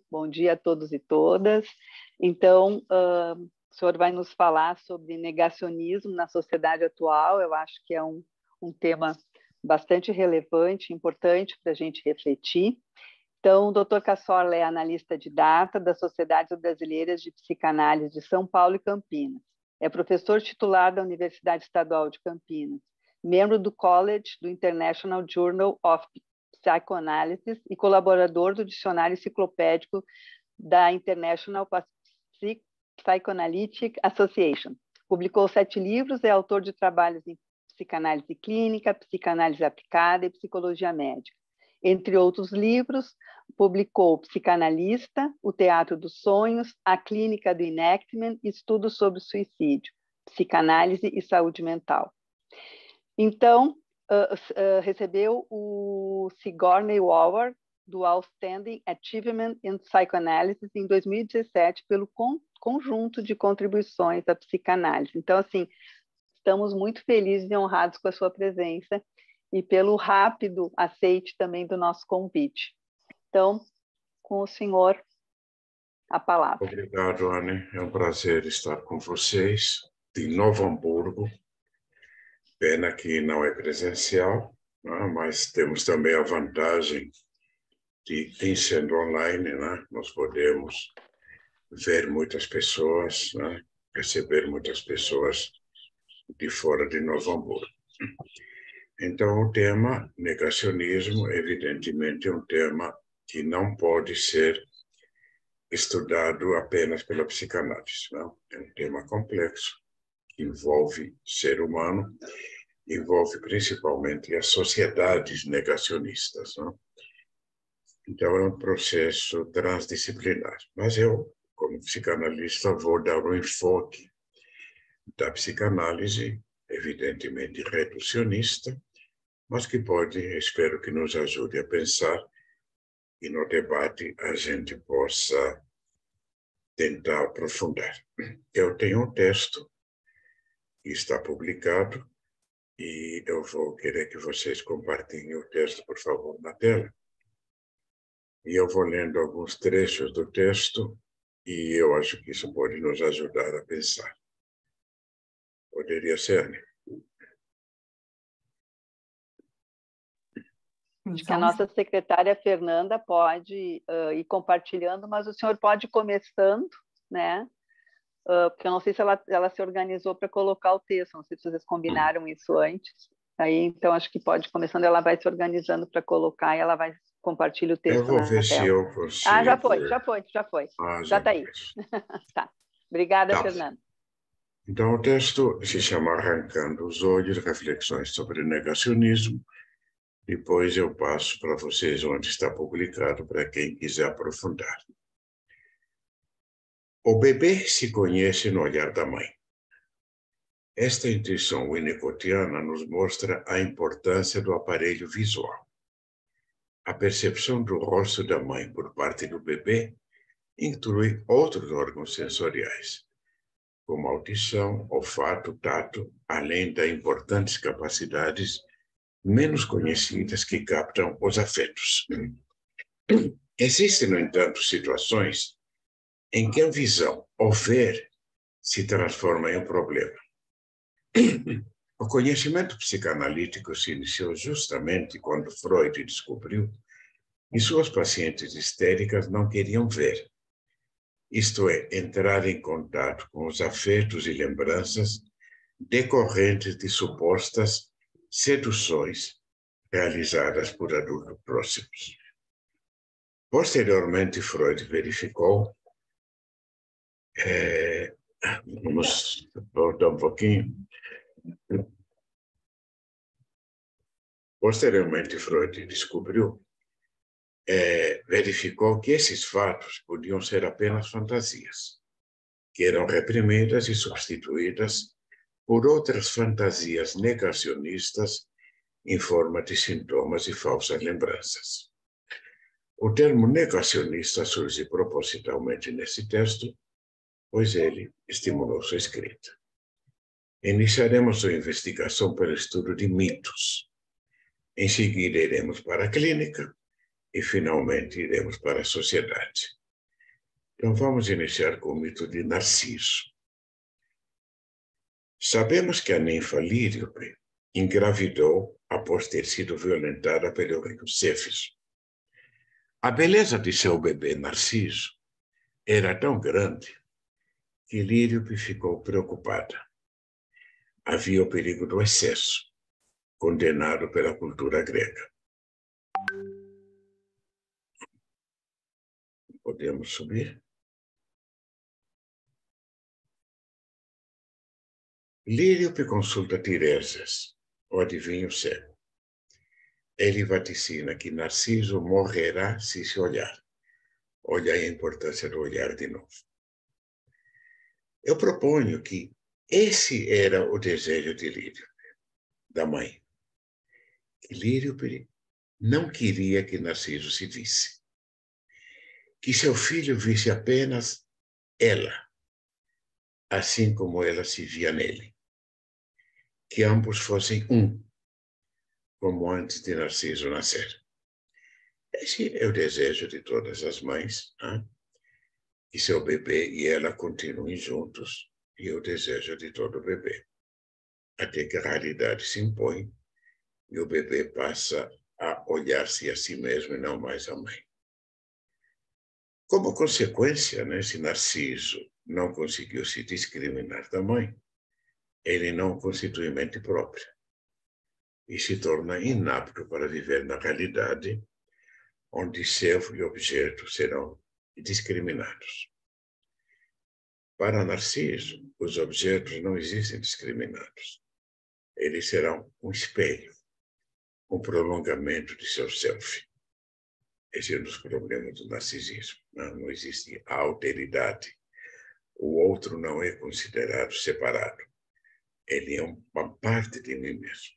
Bom dia a todos e todas. Então, o senhor vai nos falar sobre negacionismo na sociedade atual. Eu acho que é um tema bastante relevante, importante para a gente refletir. Então, o Dr. Cassorla é analista de data das Sociedades Brasileiras de Psicanálise de São Paulo e Campinas. É professor titular da Universidade Estadual de Campinas, membro do College do International Journal of Psychoanalysis e colaborador do Dicionário Enciclopédico da International Psychoanalytic Association. Publicou 7 livros, é autor de trabalhos em psicanálise clínica, psicanálise aplicada e psicologia médica. Entre outros livros, publicou Psicanalista, O Teatro dos Sonhos, A Clínica do Enactment e Estudos sobre Suicídio, Psicanálise e Saúde Mental. Então, recebeu o Sigourney Weaver do Outstanding Achievement in Psychoanalysis em 2017 pelo conjunto de contribuições à psicanálise. Então, assim, estamos muito felizes e honrados com a sua presença e pelo rápido aceite também do nosso convite. Então, com o senhor, a palavra. Obrigado, Anne. É um prazer estar com vocês de Novo Hamburgo. Pena que não é presencial, né? Mas temos também a vantagem de, em sendo online, né? Nós podemos ver muitas pessoas, né? Receber muitas pessoas de fora de Novo Hamburgo. Então, o tema negacionismo, evidentemente, é um tema que não pode ser estudado apenas pela psicanálise, não? É um tema complexo, que envolve ser humano, envolve principalmente as sociedades negacionistas, não? Então, é um processo transdisciplinar. Mas eu, como psicanalista, vou dar um enfoque da psicanálise, evidentemente reducionista, mas que pode, espero que nos ajude a pensar e no debate a gente possa tentar aprofundar. Eu tenho um texto que está publicado e eu vou querer que vocês compartilhem o texto, por favor, na tela. E eu vou lendo alguns trechos do texto e eu acho que isso pode nos ajudar a pensar. Poderia ser, né? Acho que a nossa secretária Fernanda pode ir compartilhando, mas o senhor pode ir começando, né? Porque eu não sei se ela se organizou para colocar o texto, não sei se vocês combinaram isso antes. Aí, então, acho que pode ir começando, ela vai se organizando para colocar e ela vai compartilhar o texto Eu vou na ver se tela. eu consigo. Ah, já foi. Já está aí. Tá. Obrigada, Fernanda. Então, o texto se chama Arrancando os Olhos, Reflexões sobre Negacionismo. Depois eu passo para vocês onde está publicado, para quem quiser aprofundar. O bebê se conhece no olhar da mãe. Esta intuição winnicottiana nos mostra a importância do aparelho visual. A percepção do rosto da mãe por parte do bebê inclui outros órgãos sensoriais, como audição, olfato, tato, além das importantes capacidades menos conhecidas que captam os afetos. Existem, no entanto, situações em que a visão, ou ver, se transforma em um problema. O conhecimento psicanalítico se iniciou justamente quando Freud descobriu que suas pacientes histéricas não queriam ver, isto é, entrar em contato com os afetos e lembranças decorrentes de supostas seduções realizadas por adultos próximos. Posteriormente, Freud verificou, vamos voltar um pouquinho. Posteriormente, Freud verificou que esses fatos podiam ser apenas fantasias, que eram reprimidas e substituídas por outras fantasias negacionistas em forma de sintomas e falsas lembranças. O termo negacionista surge propositalmente nesse texto, pois ele estimulou sua escrita. Iniciaremos sua investigação pelo estudo de mitos. Em seguida, iremos para a clínica e, finalmente, iremos para a sociedade. Então, vamos iniciar com o mito de Narciso. Sabemos que a ninfa Lírio engravidou após ter sido violentada pelo rei Céfiro. A beleza de seu bebê Narciso era tão grande que Lírio ficou preocupada. Havia o perigo do excesso, condenado pela cultura grega. Podemos subir? Lírio consulta Tiresias, o adivinho cego. Ele vaticina que Narciso morrerá se se olhar. Olha a importância do olhar de novo. Eu proponho que esse era o desejo de Lírio, da mãe. Que Lírio não queria que Narciso se visse. Que seu filho visse apenas ela, assim como ela se via nele. Que ambos fossem um, como antes de Narciso nascer. Esse é o desejo de todas as mães, né? Que seu bebê e ela continuem juntos, e é o desejo de todo bebê. Até que a realidade se impõe e o bebê passa a olhar-se a si mesmo e não mais a mãe. Como consequência, né, se Narciso não conseguiu se discriminar da mãe, ele não constitui mente própria e se torna inapto para viver na realidade onde servo e objeto serão discriminados. Para Narciso, os objetos não existem discriminados. Eles serão um espelho, um prolongamento de seu self. Esse é um dos problemas do narcisismo. Não existe a alteridade. O outro não é considerado separado. Ele é uma parte de mim mesmo.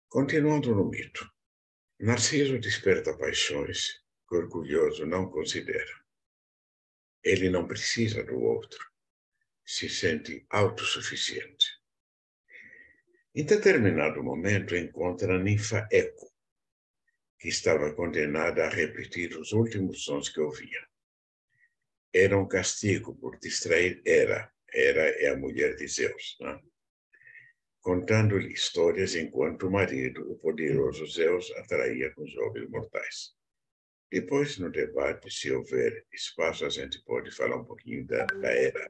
Continuando no mito, Narciso desperta paixões que o orgulhoso não considera. Ele não precisa do outro. Se sente autossuficiente. Em determinado momento, encontra a ninfa Eco, que estava condenada a repetir os últimos sons que ouvia. Era um castigo por distrair Hera. Hera é a mulher de Zeus, né? Contando-lhe histórias enquanto o marido, o poderoso Zeus, atraía com jogos mortais. Depois, no debate, se houver espaço, a gente pode falar um pouquinho da Hera.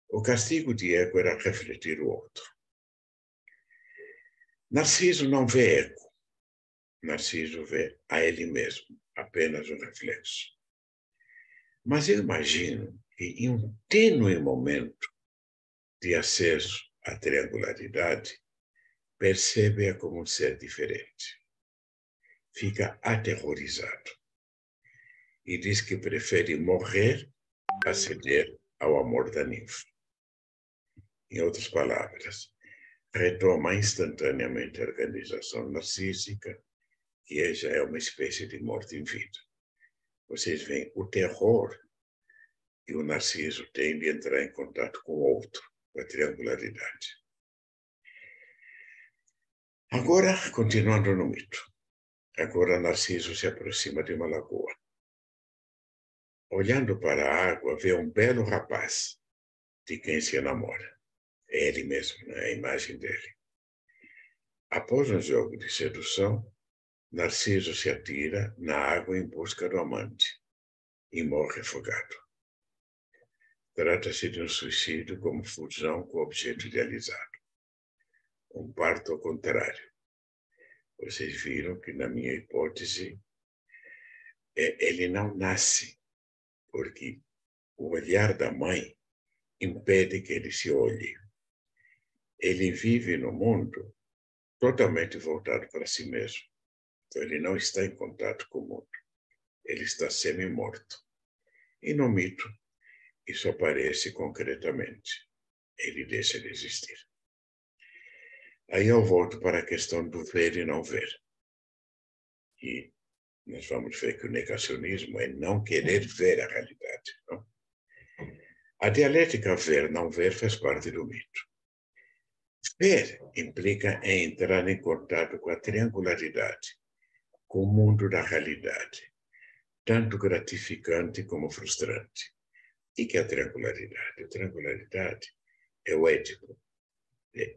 O castigo de Eco era refletir o outro. Narciso não vê Eco. Narciso vê a ele mesmo, apenas um reflexo. Mas eu imagino que em um tênue momento de acesso à triangularidade, percebe-a como um ser diferente. Fica aterrorizado e diz que prefere morrer a ceder ao amor da ninfa. Em outras palavras, retoma instantaneamente a organização narcísica, que já é uma espécie de morte em vida. Vocês veem o terror que o Narciso tem de entrar em contato com o outro, com a triangularidade. Agora, continuando no mito. Agora Narciso se aproxima de uma lagoa. Olhando para a água, vê um belo rapaz de quem se enamora. É ele mesmo, né? A imagem dele. Após um jogo de sedução, Narciso se atira na água em busca do amante e morre afogado. Trata-se de um suicídio como fusão com o objeto idealizado. Um parto ao contrário. Vocês viram que, na minha hipótese, ele não nasce, porque o olhar da mãe impede que ele se olhe. Ele vive no mundo totalmente voltado para si mesmo. Então, ele não está em contato com o mundo. Ele está semi-morto. E no mito, isso aparece concretamente. Ele deixa de existir. Aí eu volto para a questão do ver e não ver. E nós vamos ver que o negacionismo é não querer ver a realidade. Não? A dialética ver-não ver faz parte do mito. Ver implica entrar em contato com a triangularidade, com o mundo da realidade, tanto gratificante como frustrante. O que é a triangularidade? A triangularidade é o Édipo.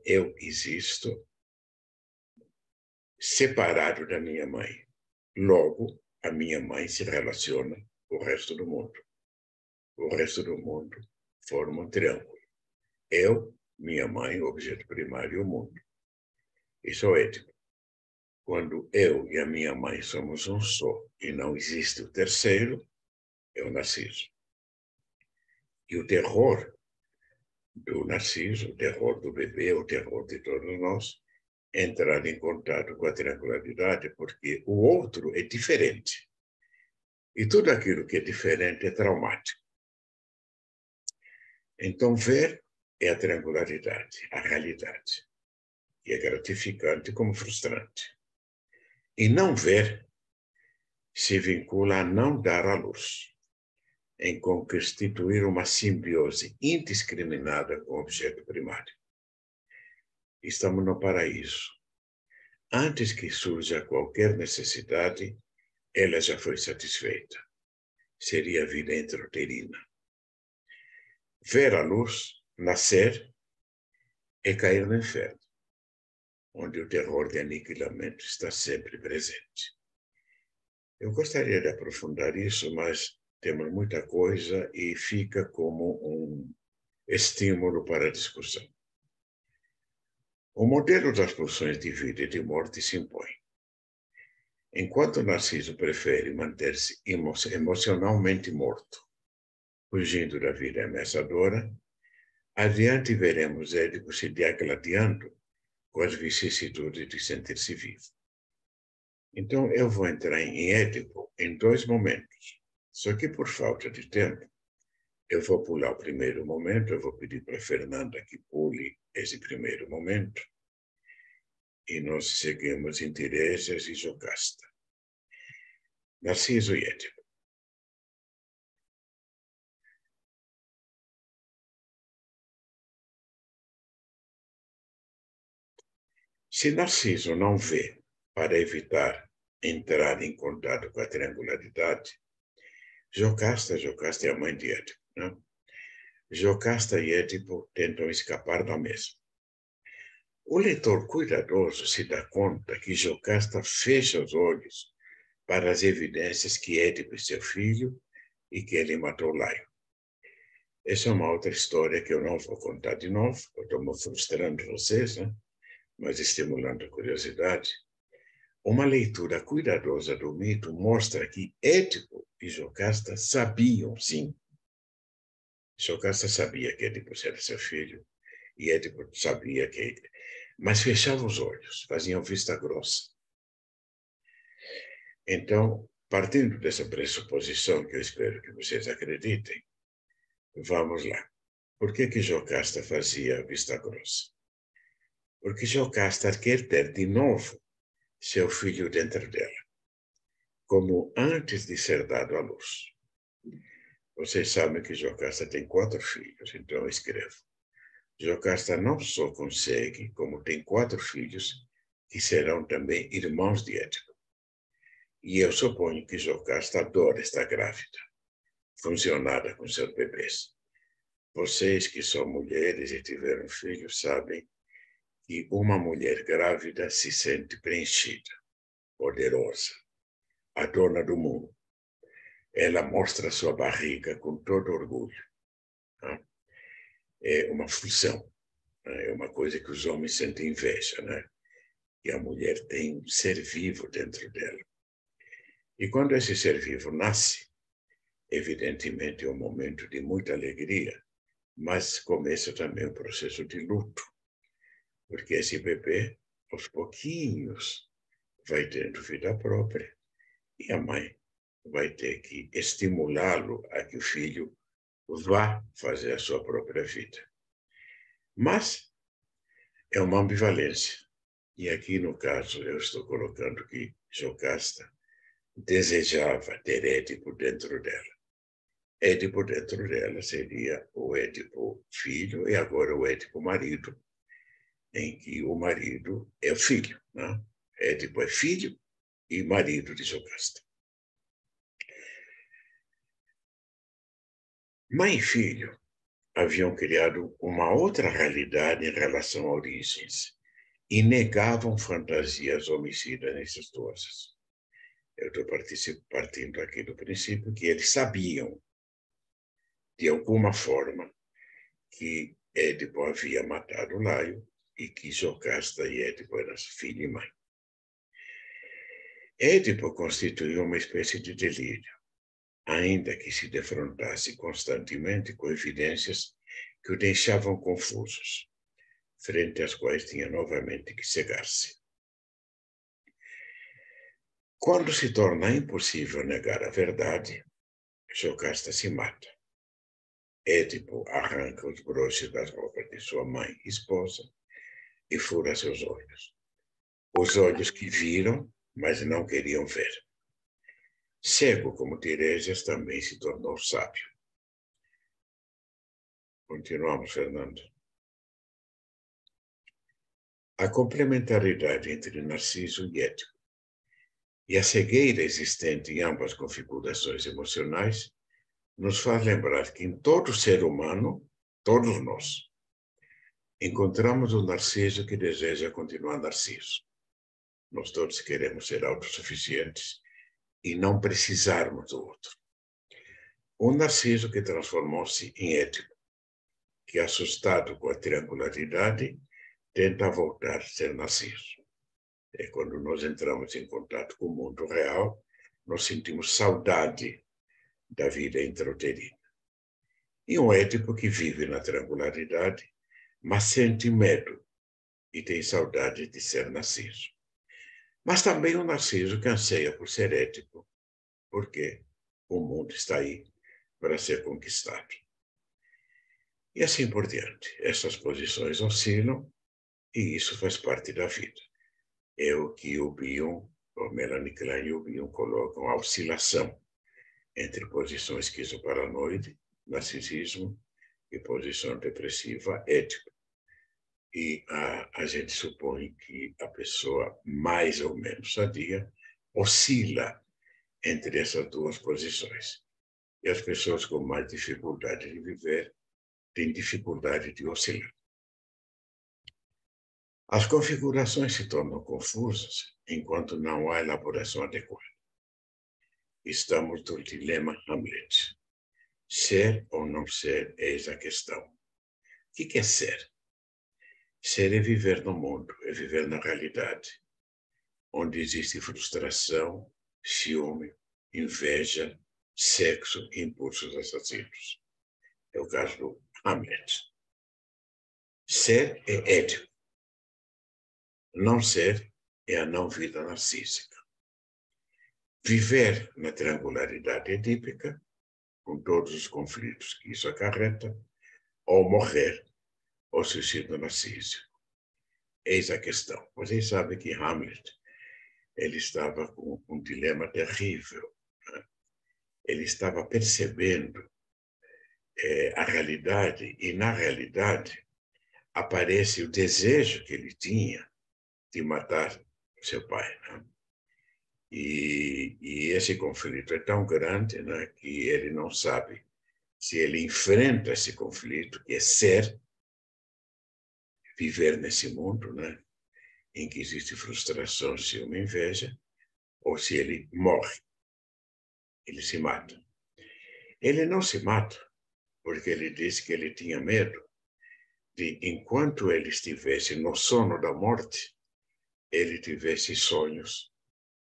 Eu existo separado da minha mãe. Logo, a minha mãe se relaciona com o resto do mundo. O resto do mundo forma um triângulo. Eu, minha mãe, objeto primário e o mundo. Isso é o Édipo. Quando eu e a minha mãe somos um só e não existe o terceiro, é o Narciso. E o terror do Narciso, o terror do bebê, o terror de todos nós, é entrar em contato com a triangularidade, porque o outro é diferente. E tudo aquilo que é diferente é traumático. Então, ver é a triangularidade, a realidade, que é gratificante como frustrante. E não ver se vincula a não dar à luz, em constituir uma simbiose indiscriminada com o objeto primário. Estamos no paraíso. Antes que surja qualquer necessidade, ela já foi satisfeita. Seria a vida intrauterina. Ver a luz nascer é cair no inferno, onde o terror de aniquilamento está sempre presente. Eu gostaria de aprofundar isso, mas temos muita coisa e fica como um estímulo para a discussão. O modelo das pulsões de vida e de morte se impõe. Enquanto Narciso prefere manter-se emocionalmente morto, fugindo da vida ameaçadora, adiante veremos Édipo se degladiando com as vicissitudes de sentir-se vivo. Então, eu vou entrar em Édipo em 2 momentos. Só que, por falta de tempo, eu vou pular o primeiro momento, eu vou pedir para a Fernanda que pule esse primeiro momento, e nós seguimos em Tiresias e Jocasta. Narciso e Édipo. Se Narciso não vê para evitar entrar em contato com a triangularidade, Jocasta é a mãe de Édipo, não? Jocasta e Édipo tentam escapar da mesma. O leitor cuidadoso se dá conta que Jocasta fecha os olhos para as evidências que Édipo é seu filho e que ele matou Laio. Essa é uma outra história que eu não vou contar de novo, eu estou frustrando vocês, né? Mas estimulando a curiosidade. Uma leitura cuidadosa do mito mostra que Édipo e Jocasta sabiam, sim. Jocasta sabia que Édipo era seu filho, e Édipo sabia que... Mas fechava os olhos, faziam vista grossa. Então, partindo dessa pressuposição, que eu espero que vocês acreditem, vamos lá. Por que Jocasta fazia vista grossa? Porque Jocasta quer ter de novo seu filho dentro dela, como antes de ser dado à luz. Vocês sabem que Jocasta tem 4 filhos, então eu escrevo. Jocasta não só consegue, como tem 4 filhos, que serão também irmãos de Édipo. E eu suponho que Jocasta adora estar grávida, funcionada com seus bebês. Vocês que são mulheres e tiveram filhos sabem que uma mulher grávida se sente preenchida, poderosa, a dona do mundo. Ela mostra sua barriga com todo orgulho. Né? É uma função, né? É uma coisa que os homens sentem inveja, né? E a mulher tem um ser vivo dentro dela. E quando esse ser vivo nasce, evidentemente é um momento de muita alegria, mas começa também um processo de luto, porque esse bebê, aos pouquinhos, vai tendo vida própria e a mãe vai ter que estimulá-lo a que o filho vá fazer a sua própria vida. Mas é uma ambivalência. E aqui, no caso, eu estou colocando que Jocasta desejava ter Édipo dentro dela. Édipo dentro dela seria o Édipo filho e agora o Édipo marido, em que o marido é o filho, né? Édipo é filho e marido de Jocasta. Mãe e filho haviam criado uma outra realidade em relação a origens e negavam fantasias homicidas incestuosas. Eu estou partindo aqui do princípio que eles sabiam, de alguma forma, que Édipo havia matado Laio e que Jocasta e Édipo eram filho e mãe. Édipo constituiu uma espécie de delírio, ainda que se defrontasse constantemente com evidências que o deixavam confusos, frente às quais tinha novamente que cegar-se. Quando se torna impossível negar a verdade, Jocasta se mata. Édipo arranca os broches das roupas de sua mãe e esposa e fura seus olhos. Os olhos que viram, mas não queriam ver. Cego como Tiresias, também se tornou sábio. Continuamos, Fernando. A complementaridade entre Narciso e Édipo e a cegueira existente em ambas configurações emocionais nos faz lembrar que em todo ser humano, todos nós, encontramos o Narciso que deseja continuar Narciso. Nós todos queremos ser autossuficientes e não precisarmos do outro. O Narciso que transformou-se em Édipo, que, assustado com a triangularidade, tenta voltar a ser Narciso. É quando nós entramos em contato com o mundo real, nós sentimos saudade da vida intrauterina. E um Édipo que vive na triangularidade, mas sente medo e tem saudade de ser Narciso. Mas também um Narciso que anseia por ser Édipo, porque o mundo está aí para ser conquistado. E assim por diante. Essas posições oscilam e isso faz parte da vida. É o que o Bion, o Melanie Klein e o Bion colocam a oscilação entre posição esquizoparanoide, narcisismo, e posição depressiva, Édipo. E a gente supõe que a pessoa mais ou menos sadia oscila entre essas duas posições. E as pessoas com mais dificuldade de viver têm dificuldade de oscilar. As configurações se tornam confusas enquanto não há elaboração adequada. Estamos no dilema Hamlet. Ser ou não ser, eis a questão. O que é ser? Ser é viver no mundo, é viver na realidade, onde existe frustração, ciúme, inveja, sexo e impulsos assassinos. É o caso do Hamlet. Ser é Édipo. Não ser é a não-vida narcísica. Viver na triangularidade edípica, com todos os conflitos que isso acarreta, ou morrer, ou suicídio narcísico. Eis a questão. Vocês sabem que Hamlet ele estava com um dilema terrível. Né? Ele estava percebendo a realidade, e na realidade aparece o desejo que ele tinha de matar seu pai. Né? E esse conflito é tão grande, né, que ele não sabe se ele enfrenta esse conflito, que é ser, viver nesse mundo, né, em que existe frustração, ciúme, inveja, ou se ele morre, ele se mata. Ele não se mata, porque ele disse que ele tinha medo de, enquanto ele estivesse no sono da morte, ele tivesse sonhos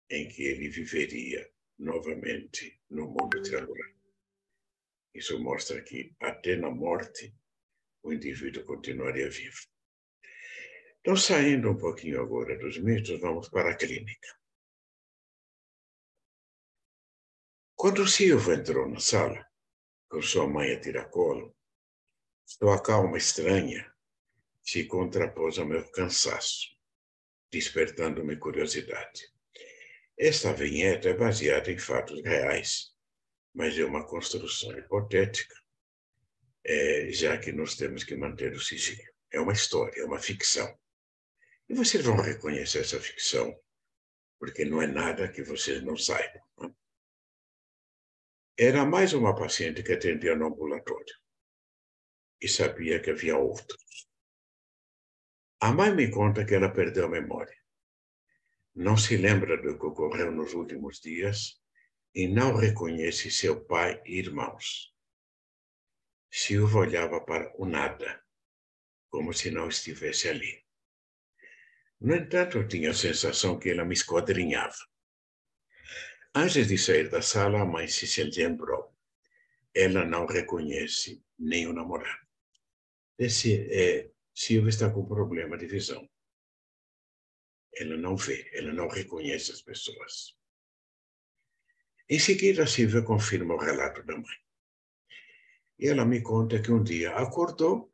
em que ele viveria novamente no mundo triangular. Isso mostra que até na morte o indivíduo continuaria vivo. Então, saindo um pouquinho agora dos mitos, vamos para a clínica. Quando Silvio entrou na sala, com sua mãe a tiracolo, sua calma estranha se contrapôs ao meu cansaço, despertando-me curiosidade. Esta vinheta é baseada em fatos reais, mas é uma construção hipotética, já que nós temos que manter o sigilo. É uma história, é uma ficção. E vocês vão reconhecer essa ficção, porque não é nada que vocês não saibam. Né? Era mais uma paciente que atendia no ambulatório e sabia que havia outros. A mãe me conta que ela perdeu a memória. Não se lembra do que ocorreu nos últimos dias e não reconhece seu pai e irmãos. Silva olhava para o nada, como se não estivesse ali. No entanto, eu tinha a sensação que ela me esquadrinhava. Antes de sair da sala, a mãe se lembrou. Ela não reconhece nem o namorado. Silvia está com problema de visão. Ela não vê, ela não reconhece as pessoas. Em seguida, Silvia confirma o relato da mãe. E ela me conta que um dia acordou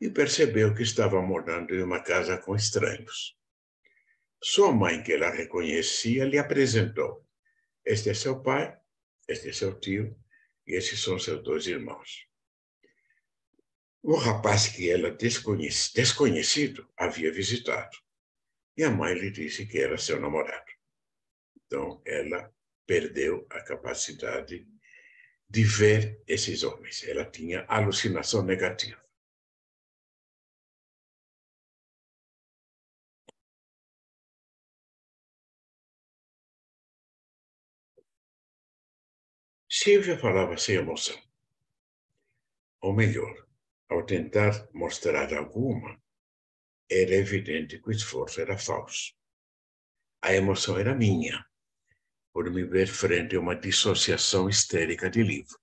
e percebeu que estava morando em uma casa com estranhos. Sua mãe, que ela reconhecia, lhe apresentou. Este é seu pai, este é seu tio, e esses são seus dois irmãos. O rapaz que ela desconhecido havia visitado. E a mãe lhe disse que era seu namorado. Então, ela perdeu a capacidade de ver esses homens. Ela tinha alucinação negativa. Silvia falava sem emoção. Ou melhor, ao tentar mostrar alguma, era evidente que o esforço era falso. A emoção era minha, por me ver frente a uma dissociação histérica de livro.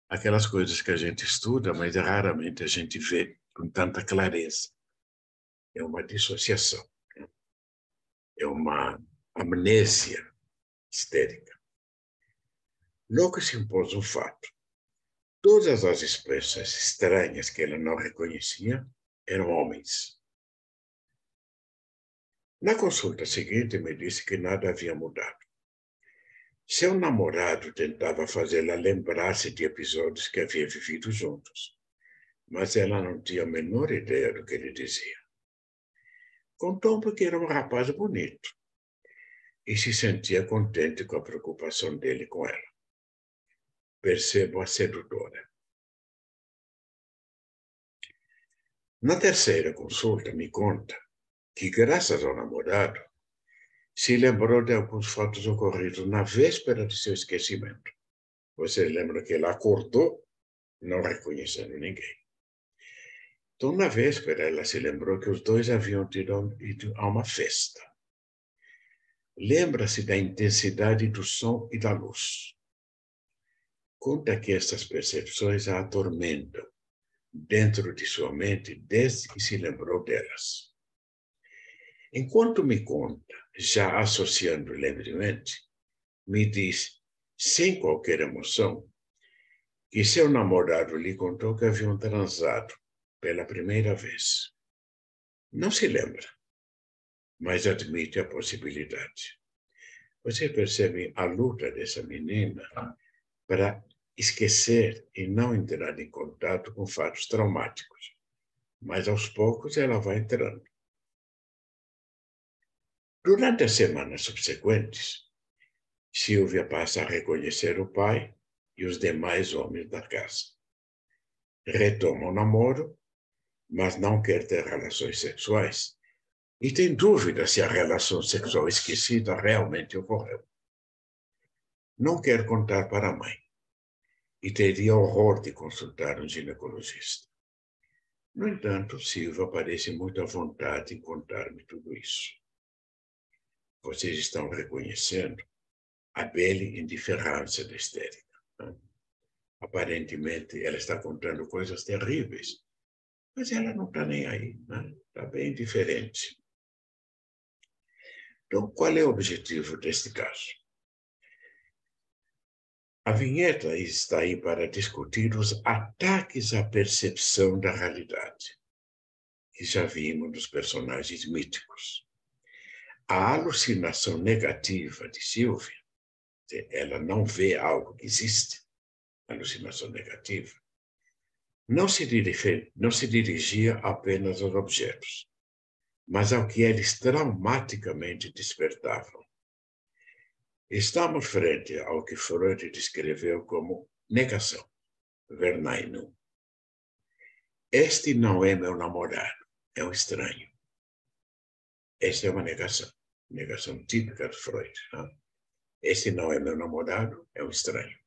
Aquelas coisas que a gente estuda, mas raramente a gente vê com tanta clareza. É uma dissociação, é uma amnésia histérica. Logo se impôs um fato. Todas as espécies estranhas que ela não reconhecia eram homens. Na consulta seguinte, me disse que nada havia mudado. Seu namorado tentava fazê-la lembrar-se de episódios que havia vivido juntos, mas ela não tinha a menor ideia do que ele dizia. Contou-me que era um rapaz bonito e se sentia contente com a preocupação dele com ela. Percebo a sedutora. Na terceira consulta, me conta que, graças ao namorado, se lembrou de alguns fatos ocorridos na véspera de seu esquecimento. Você lembra que ela acordou não reconhecendo ninguém. Então, na véspera, ela se lembrou que os dois haviam ido a uma festa. Lembra-se da intensidade do som e da luz. Conta que essas percepções a atormentam dentro de sua mente desde que se lembrou delas. Enquanto me conta, já associando livremente, me diz, sem qualquer emoção, que seu namorado lhe contou que haviam transado pela primeira vez. Não se lembra, mas admite a possibilidade. Você percebe a luta dessa menina para esquecer e não entrar em contato com fatos traumáticos. Mas aos poucos ela vai entrando. Durante as semanas subsequentes, Silvia passa a reconhecer o pai e os demais homens da casa. Retoma o namoro, mas não quer ter relações sexuais e tem dúvida se a relação sexual esquecida realmente ocorreu. Não quer contar para a mãe e teria horror de consultar um ginecologista. No entanto, Silva parece muito à vontade em contar-me tudo isso. Vocês estão reconhecendo a bela indiferença da histérica. Né? Aparentemente, ela está contando coisas terríveis, mas ela não está nem aí, né? Está bem diferente. Então, qual é o objetivo deste caso? A vinheta está aí para discutir os ataques à percepção da realidade, que já vimos nos personagens míticos. A alucinação negativa de Silvia, ela não vê algo que existe, alucinação negativa, não se dirigia apenas aos objetos, mas ao que eles traumaticamente despertavam. Estamos frente ao que Freud descreveu como negação, Verneinung. Este não é meu namorado, é um estranho. Esta é uma negação típica de Freud. Não? Este não é meu namorado, é um estranho.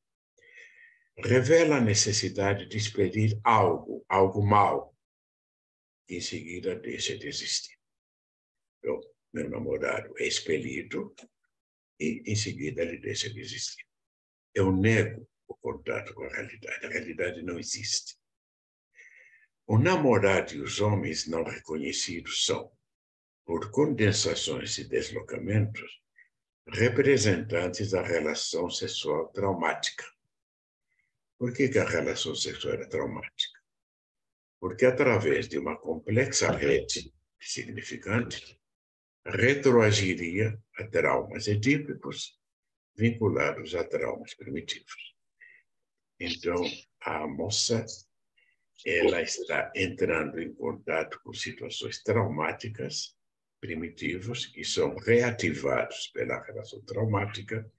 Revela a necessidade de expelir algo mau, que em seguida deixa de existir. Então, meu namorado é expelido e em seguida ele deixa de existir. Eu nego o contato com a realidade não existe. O namorado e os homens não reconhecidos são, por condensações e deslocamentos, representantes da relação sexual traumática. Por que a relação sexual é traumática? Porque através de uma complexa rede significante, retroagiria a traumas edípicos vinculados a traumas primitivos. Então, a moça, ela está entrando em contato com situações traumáticas primitivos que são reativados pela relação traumática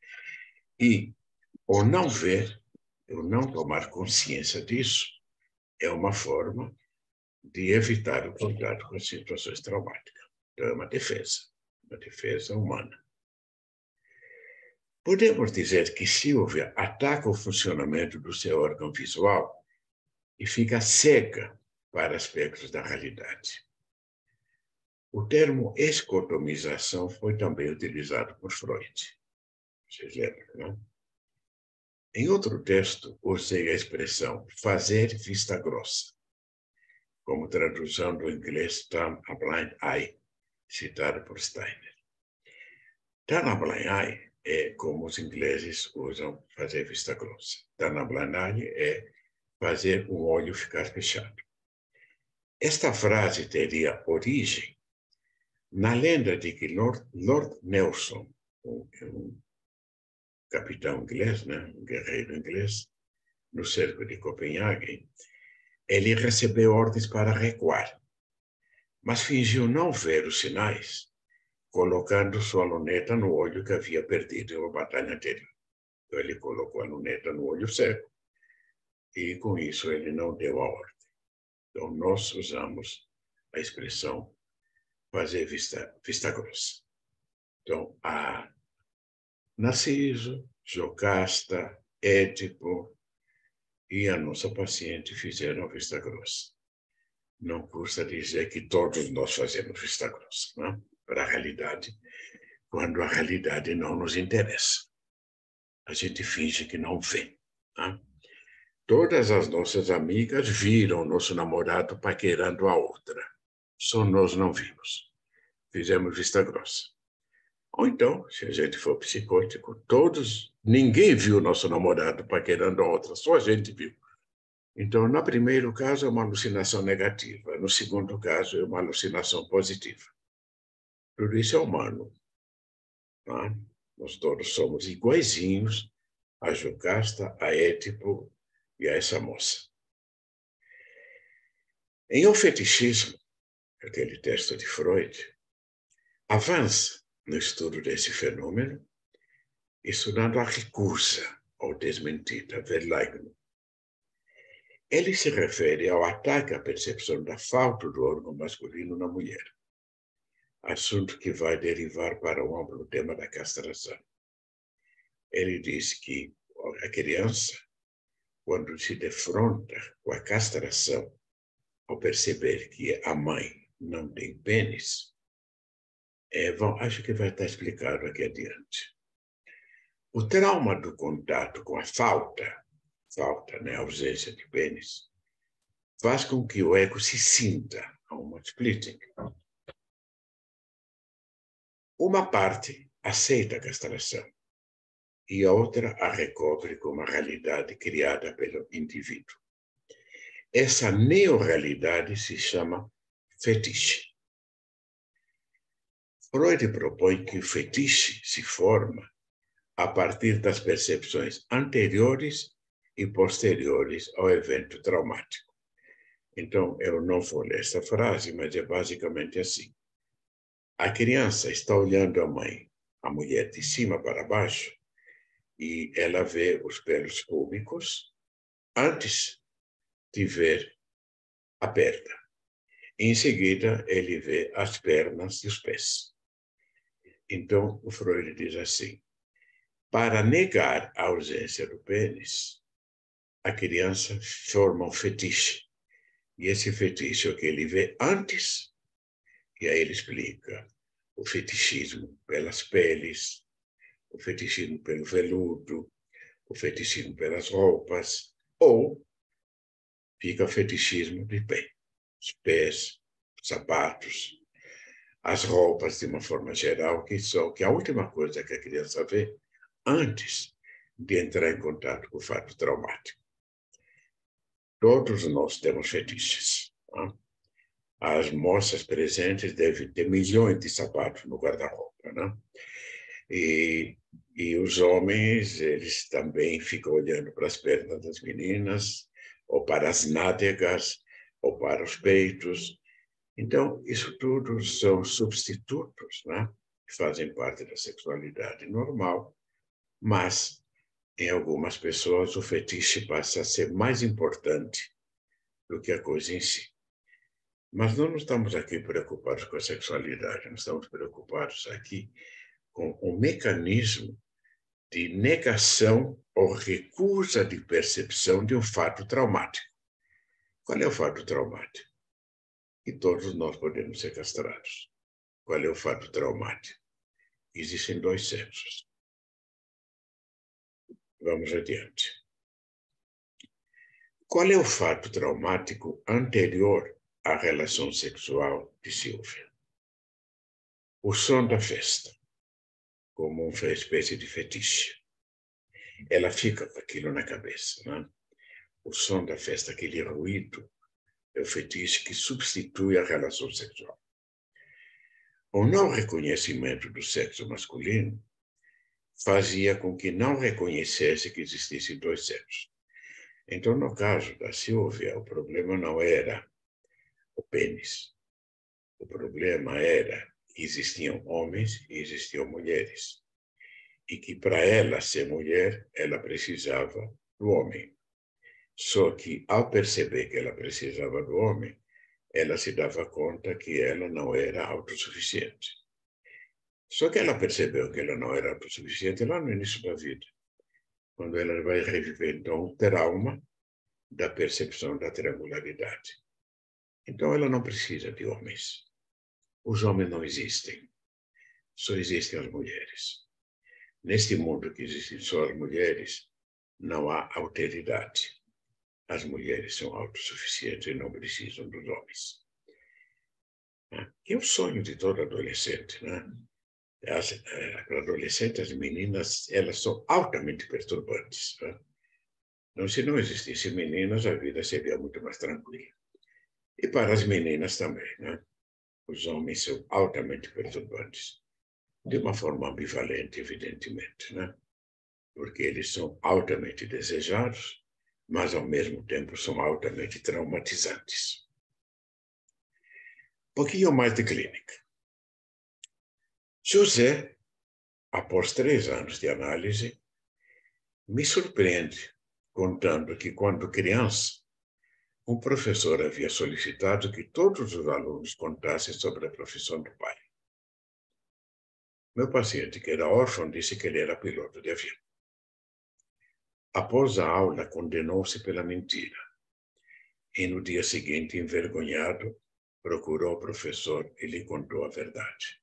e, ao não ver, ou não tomar consciência disso, é uma forma de evitar o contato com situações traumáticas. Então, é uma defesa humana. Podemos dizer que Silvia ataca o funcionamento do seu órgão visual e fica cega para aspectos da realidade. O termo escotomização foi também utilizado por Freud. Vocês lembram, não? Em outro texto, usei a expressão fazer vista grossa, como tradução do inglês turn a blind eye, citada por Steiner. Turn a blind eye é como os ingleses usam fazer vista grossa. Turn a blind eye é fazer o olho ficar fechado. Esta frase teria origem na lenda de que Lord Nelson, um capitão inglês, né, um guerreiro inglês, no cerco de Copenhague, ele recebeu ordens para recuar, mas fingiu não ver os sinais, colocando sua luneta no olho que havia perdido em uma batalha anterior. Então, ele colocou a luneta no olho seco e, com isso, ele não deu a ordem. Então, nós usamos a expressão fazer vista grossa. Então, a Narciso, Jocasta, Édipo e a nossa paciente fizeram vista grossa. Não custa dizer que todos nós fazemos vista grossa, né? Para a realidade, quando a realidade não nos interessa. A gente finge que não vê. Né? Todas as nossas amigas viram nosso namorado paquerando a outra. Só nós não vimos. Fizemos vista grossa. Ou então, se a gente for psicótico, ninguém viu nosso namorado paquerando a outra, só a gente viu. Então, no primeiro caso, é uma alucinação negativa. No segundo caso, é uma alucinação positiva. Tudo isso é humano. Tá? Nós todos somos iguaizinhos a Jocasta, a Édipo e a essa moça. Em O Fetichismo, aquele texto de Freud, avança no estudo desse fenômeno, estudando a recusa ou desmentida, Verleugnung. Ele se refere ao ataque à percepção da falta do órgão masculino na mulher, assunto que vai derivar para o amplo tema da castração. Ele diz que a criança, quando se defronta com a castração, ao perceber que a mãe não tem pênis, acho que vai estar explicado aqui adiante. O trauma do contato com a falta, né, a ausência de pênis, faz com que o ego se sinta a uma splitting. Uma parte aceita a castração e a outra a recobre como a realidade criada pelo indivíduo. Essa neorrealidade se chama fetiche. Freud propõe que o fetiche se forma a partir das percepções anteriores e posteriores ao evento traumático. Então, eu não vou ler essa frase, mas é basicamente assim. A criança está olhando a mãe, a mulher, de cima para baixo, e ela vê os pelos públicos antes de ver a perna. Em seguida, ele vê as pernas e os pés. Então, o Freud diz assim: para negar a ausência do pênis, a criança forma um fetiche. E esse fetiche é o que ele vê antes, e aí ele explica o fetichismo pelas peles, o fetichismo pelo veludo, o fetichismo pelas roupas, ou fica o fetichismo de pé, os pés, os sapatos, as roupas de uma forma geral, que a última coisa que a criança vê antes de entrar em contato com o fato traumático. Todos nós temos fetiches. Tá? As moças presentes devem ter milhões de sapatos no guarda-roupa, né? E os homens, eles também ficam olhando para as pernas das meninas, ou para as nádegas, ou para os peitos. Então, isso tudo são substitutos, né? Que fazem parte da sexualidade normal, mas em algumas pessoas o fetiche passa a ser mais importante do que a coisa em si. Mas não estamos aqui preocupados com a sexualidade, nós estamos preocupados aqui com o mecanismo de negação ou recusa de percepção de um fato traumático. Qual é o fato traumático? Que todos nós podemos ser castrados. Qual é o fato traumático? Existem dois sexos. Vamos adiante. Qual é o fato traumático anterior à relação sexual de Silvia? O som da festa, como uma espécie de fetiche. Ela fica com aquilo na cabeça, né? O som da festa, aquele ruído, é o fetiche que substitui a relação sexual. O não reconhecimento do sexo masculino fazia com que não reconhecesse que existissem dois sexos. Então, no caso da Silvia, o problema não era o pênis. O problema era que existiam homens e existiam mulheres. E que para ela ser mulher, ela precisava do homem. Só que, ao perceber que ela precisava do homem, ela se dava conta que ela não era autossuficiente. Só que ela percebeu que ela não era autossuficiente lá no início da vida, quando ela vai reviver, então, o trauma da percepção da triangularidade. Então, ela não precisa de homens. Os homens não existem. Só existem as mulheres. Neste mundo que existem só as mulheres, não há alteridade. As mulheres são autossuficientes e não precisam dos homens. Que é o sonho de todo adolescente, né? As adolescentes, as meninas, elas são altamente perturbantes. Né? Então, se não existissem meninas, a vida seria muito mais tranquila. E para as meninas também, né? Os homens são altamente perturbantes. De uma forma ambivalente, evidentemente, né? Porque eles são altamente desejados, mas, ao mesmo tempo, são altamente traumatizantes. Um pouquinho mais de clínica. José, após 3 anos de análise, me surpreende contando que, quando criança, um professor havia solicitado que todos os alunos contassem sobre a profissão do pai. Meu paciente, que era órfão, disse que ele era piloto de avião. Após a aula, condenou-se pela mentira. E no dia seguinte, envergonhado, procurou o professor e lhe contou a verdade.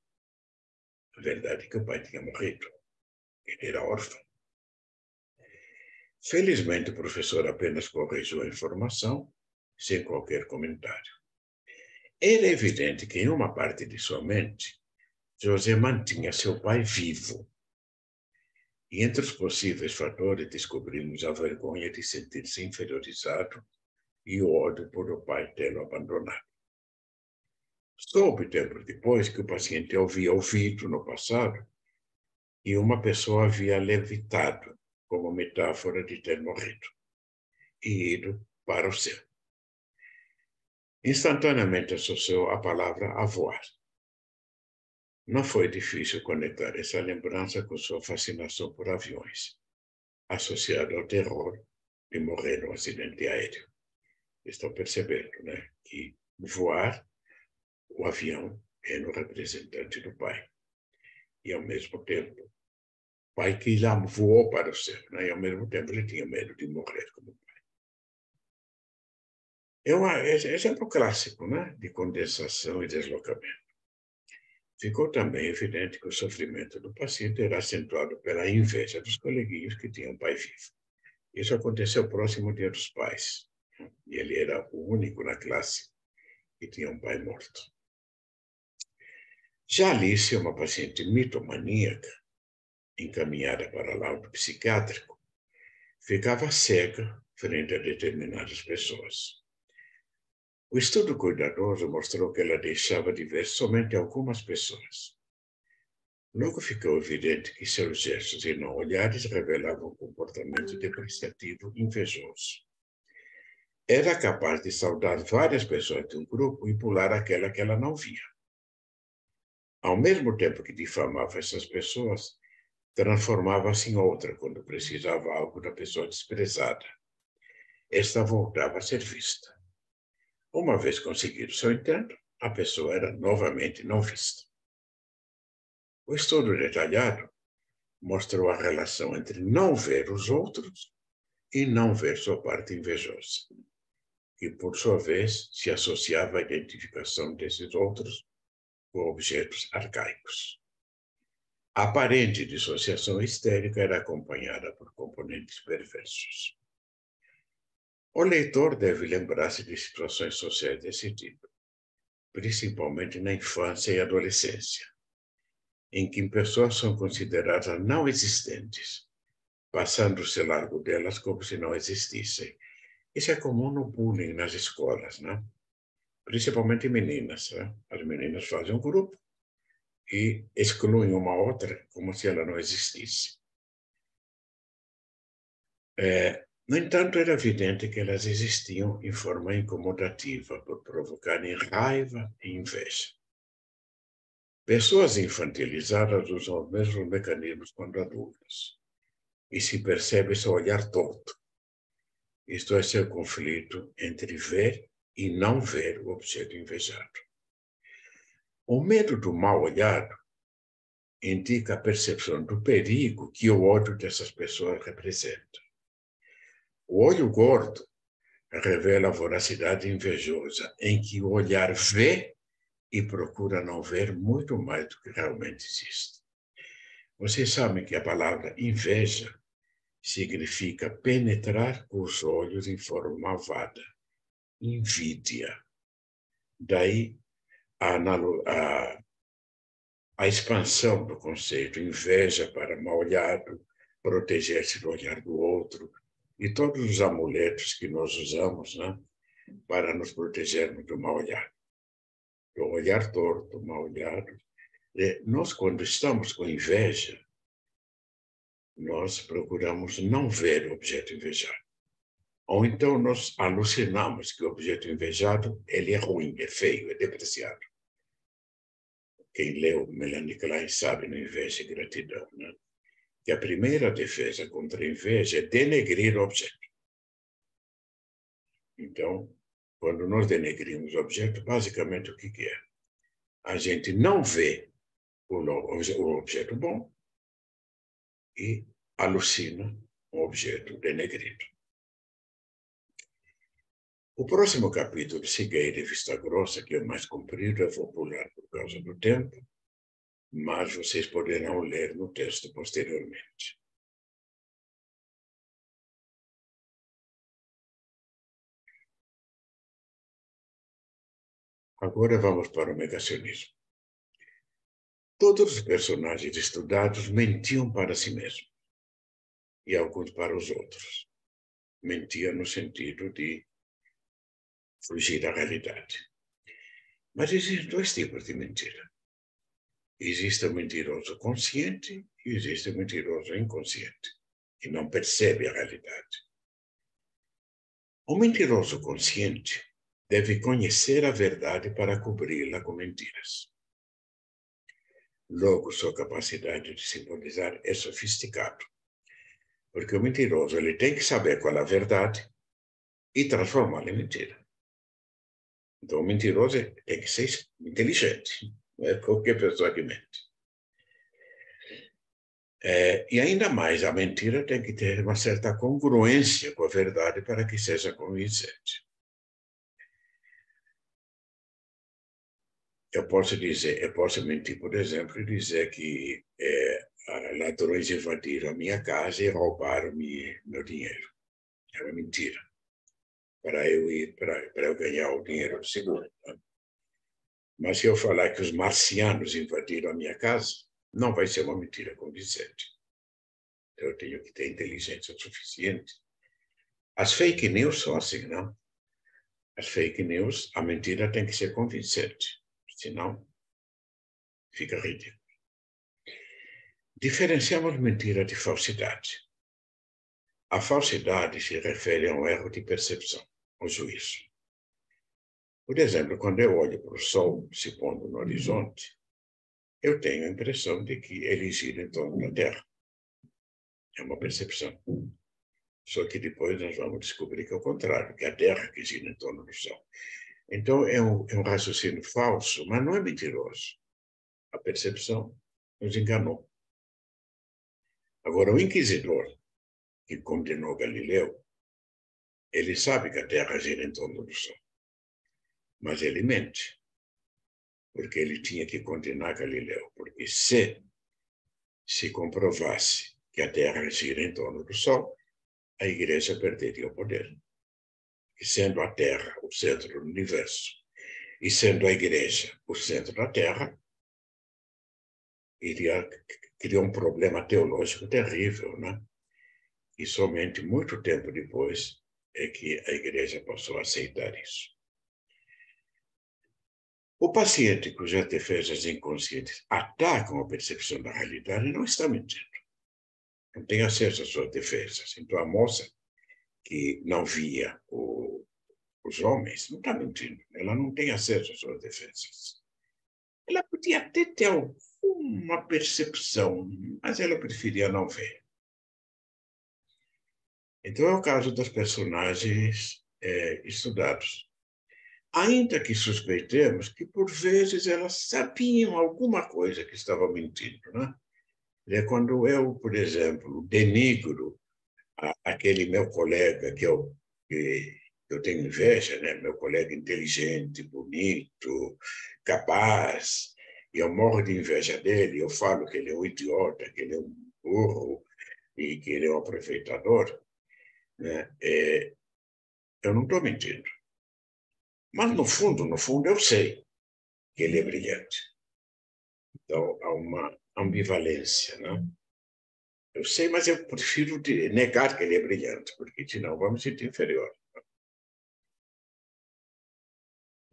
A verdade é que o pai tinha morrido. Ele era órfão. Felizmente, o professor apenas corrigiu a informação, sem qualquer comentário. Era evidente que, em uma parte de sua mente, José mantinha seu pai vivo. E entre os possíveis fatores, descobrimos a vergonha de sentir-se inferiorizado e o ódio por o pai tê-lo abandonado. Soube tempo depois que o paciente havia ouvido no passado e uma pessoa havia levitado como metáfora de ter morrido e ido para o céu. Instantaneamente associou a palavra a voar. Não foi difícil conectar essa lembrança com sua fascinação por aviões, associada ao terror de morrer num acidente aéreo. Estão percebendo, né, que voar, o avião era o representante do pai. E, ao mesmo tempo, o pai que já voou para o céu, né, e, ao mesmo tempo, ele tinha medo de morrer como pai. É um exemplo clássico, né, de condensação e deslocamento. Ficou também evidente que o sofrimento do paciente era acentuado pela inveja dos coleguinhas que tinham pai vivo. Isso aconteceu próximo ao Dia dos Pais. E ele era o único na classe que tinha um pai morto. Já Alice, uma paciente mitomaníaca, encaminhada para laudo psiquiátrico, ficava cega frente a determinadas pessoas. O estudo cuidadoso mostrou que ela deixava de ver somente algumas pessoas. Logo ficou evidente que seus gestos e não olhares revelavam um comportamento depreciativo invejoso. Era capaz de saudar várias pessoas de um grupo e pular aquela que ela não via. Ao mesmo tempo que difamava essas pessoas, transformava-se em outra quando precisava algo da pessoa desprezada. Esta voltava a ser vista. Uma vez conseguido seu intento, a pessoa era novamente não vista. O estudo detalhado mostrou a relação entre não ver os outros e não ver sua parte invejosa, que, por sua vez, se associava à identificação desses outros com objetos arcaicos. A aparente dissociação histérica era acompanhada por componentes perversos. O leitor deve lembrar-se de situações sociais desse tipo, principalmente na infância e adolescência, em que pessoas são consideradas não existentes, passando-se largo delas como se não existissem. Isso é comum no bullying nas escolas, né? Principalmente meninas. Né? As meninas fazem um grupo e excluem uma outra como se ela não existisse. No entanto, era evidente que elas existiam em forma incomodativa por provocarem raiva e inveja. Pessoas infantilizadas usam os mesmos mecanismos quando adultas e se percebe seu olhar torto. Isto é seu conflito entre ver e não ver o objeto invejado. O medo do mal olhado indica a percepção do perigo que o ódio dessas pessoas representa. O olho gordo revela a voracidade invejosa, em que o olhar vê e procura não ver muito mais do que realmente existe. Vocês sabem que a palavra inveja significa penetrar com os olhos em forma malvada, invídia. Daí a expansão do conceito inveja para mal olhado, proteger-se do olhar do outro, e todos os amuletos que nós usamos, né, para nos protegermos do mal olhado. Do olhar torto, mal olhado. Nós, quando estamos com inveja, nós procuramos não ver o objeto invejado. Ou então nós alucinamos que o objeto invejado ele é ruim, é feio, é depreciado. Quem leu Melanie Klein sabe no Inveja e Gratidão, né? Que a primeira defesa contra a inveja é denegrir o objeto. Então, quando nós denegrimos o objeto, basicamente o que é? A gente não vê o objeto bom e alucina o objeto denegrido. O próximo capítulo, Cigueira e Vista Grossa, que é o mais comprido, eu vou pular por causa do tempo, mas vocês poderão ler no texto posteriormente. Agora vamos para o negacionismo. Todos os personagens estudados mentiam para si mesmos e alguns para os outros. Mentiam no sentido de fugir da realidade. Mas existem dois tipos de mentira. Existe o mentiroso consciente e existe o mentiroso inconsciente, que não percebe a realidade. O mentiroso consciente deve conhecer a verdade para cobri-la com mentiras. Logo, sua capacidade de simbolizar é sofisticado. Porque o mentiroso ele tem que saber qual é a verdade e transformá-la em mentira. Então, o mentiroso tem que ser inteligente. Não é qualquer pessoa que mente. E ainda mais, a mentira tem que ter uma certa congruência com a verdade para que seja convincente. Eu posso mentir, por exemplo, e dizer que ladrões invadiram a minha casa e roubaram meu dinheiro. É uma mentira. Para eu ganhar o dinheiro do seguro. Né? Mas se eu falar que os marcianos invadiram a minha casa, não vai ser uma mentira convincente. Eu tenho que ter inteligência suficiente. As fake news são assim, não? As fake news, a mentira tem que ser convincente, senão fica ridículo. Diferenciamos mentira de falsidade. A falsidade se refere a um erro de percepção, um juízo. Por exemplo, quando eu olho para o sol se pondo no horizonte, eu tenho a impressão de que ele gira em torno da Terra. É uma percepção. Só que depois nós vamos descobrir que é o contrário, que é a Terra que gira em torno do Sol. Então, é um raciocínio falso, mas não é mentiroso. A percepção nos enganou. Agora, o inquisidor, que condenou Galileu, ele sabe que a Terra gira em torno do Sol. Mas ele mente, porque ele tinha que condenar Galileu. Porque se comprovasse que a Terra gira em torno do Sol, a Igreja perderia o poder. E sendo a Terra o centro do universo, e sendo a Igreja o centro da Terra, iria criar um problema teológico terrível, né? E somente muito tempo depois é que a Igreja passou a aceitar isso. O paciente cujas defesas inconscientes atacam a percepção da realidade não está mentindo. Não tem acesso às suas defesas. Então, a moça que não via os homens não está mentindo. Ela não tem acesso às suas defesas. Ela podia até ter alguma percepção, mas ela preferia não ver. Então, é o caso das personagens estudados. Ainda que suspeitemos que, por vezes, elas sabiam alguma coisa que estava mentindo. Né? É quando eu, por exemplo, denigro aquele meu colega que eu tenho inveja, né? Meu colega inteligente, bonito, capaz, e eu morro de inveja dele, eu falo que ele é um idiota, que ele é um burro e que ele é um aproveitador, né? Eu não estou mentindo. Mas, no fundo, eu sei que ele é brilhante. Então, há uma ambivalência, né? Eu sei, mas eu prefiro negar que ele é brilhante, porque senão vamos sentir inferior.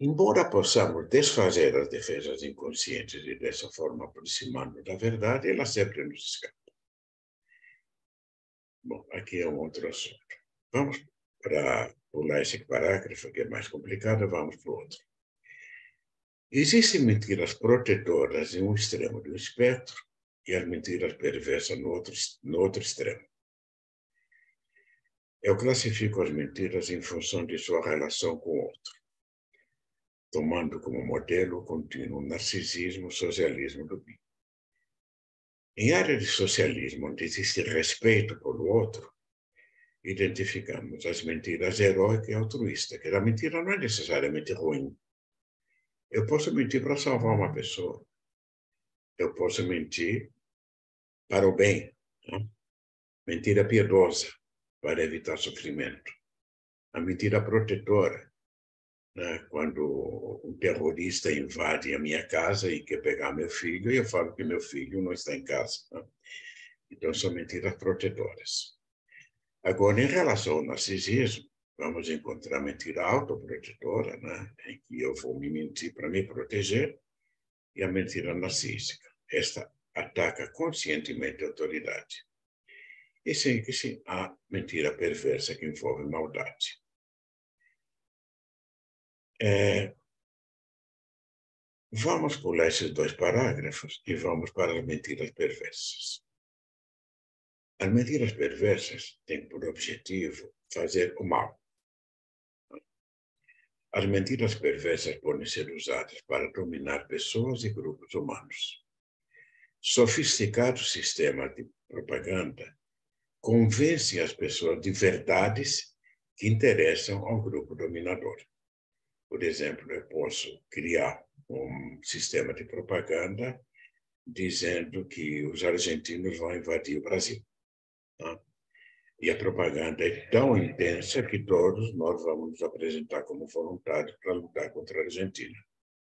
Embora possamos desfazer as defesas inconscientes e dessa forma aproximar-nos da verdade, ela sempre nos escapa. Bom, aqui é um outro assunto. Vamos para pular esse parágrafo, que é mais complicado, vamos para o outro. Existem mentiras protetoras em um extremo do espectro e as mentiras perversas no outro extremo. Eu classifico as mentiras em função de sua relação com o outro, tomando como modelo contínuo o narcisismo, o socialismo do bem. Em área de socialismo, onde existe respeito pelo outro, identificamos as mentiras heróicas e altruístas, que a mentira não é necessariamente ruim. Eu posso mentir para salvar uma pessoa. Eu posso mentir para o bem. Né? Mentira piedosa, para evitar sofrimento. A mentira protetora, né? Quando um terrorista invade a minha casa e quer pegar meu filho, e eu falo que meu filho não está em casa. Né? Então, são mentiras protetoras. Agora, em relação ao narcisismo, vamos encontrar mentira autoprotetora, né? Em que eu vou me mentir para me proteger, e a mentira narcísica. Esta ataca conscientemente a autoridade. E sim, a mentira perversa que envolve maldade. Vamos pular esses 2 parágrafos e vamos para as mentiras perversas. As mentiras perversas têm por objetivo fazer o mal. As mentiras perversas podem ser usadas para dominar pessoas e grupos humanos. Sofisticado sistema de propaganda convence as pessoas de verdades que interessam ao grupo dominador. Por exemplo, eu posso criar um sistema de propaganda dizendo que os argentinos vão invadir o Brasil. Tá? E a propaganda é tão intensa que todos nós vamos nos apresentar como voluntários para lutar contra a Argentina.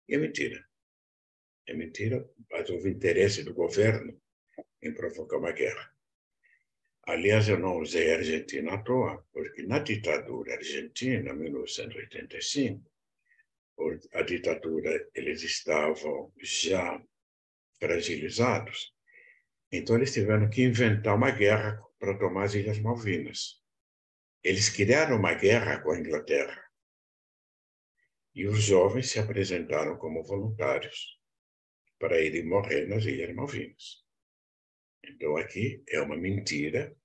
E é mentira. É mentira, mas houve interesse do governo em provocar uma guerra. Aliás, eu não usei a Argentina à toa, porque na ditadura argentina, em 1985, a ditadura, eles estavam já fragilizados, então eles tiveram que inventar uma guerra para tomar as Ilhas Malvinas. Eles criaram uma guerra com a Inglaterra. E os jovens se apresentaram como voluntários para irem morrer nas Ilhas Malvinas. Então, aqui é uma mentira.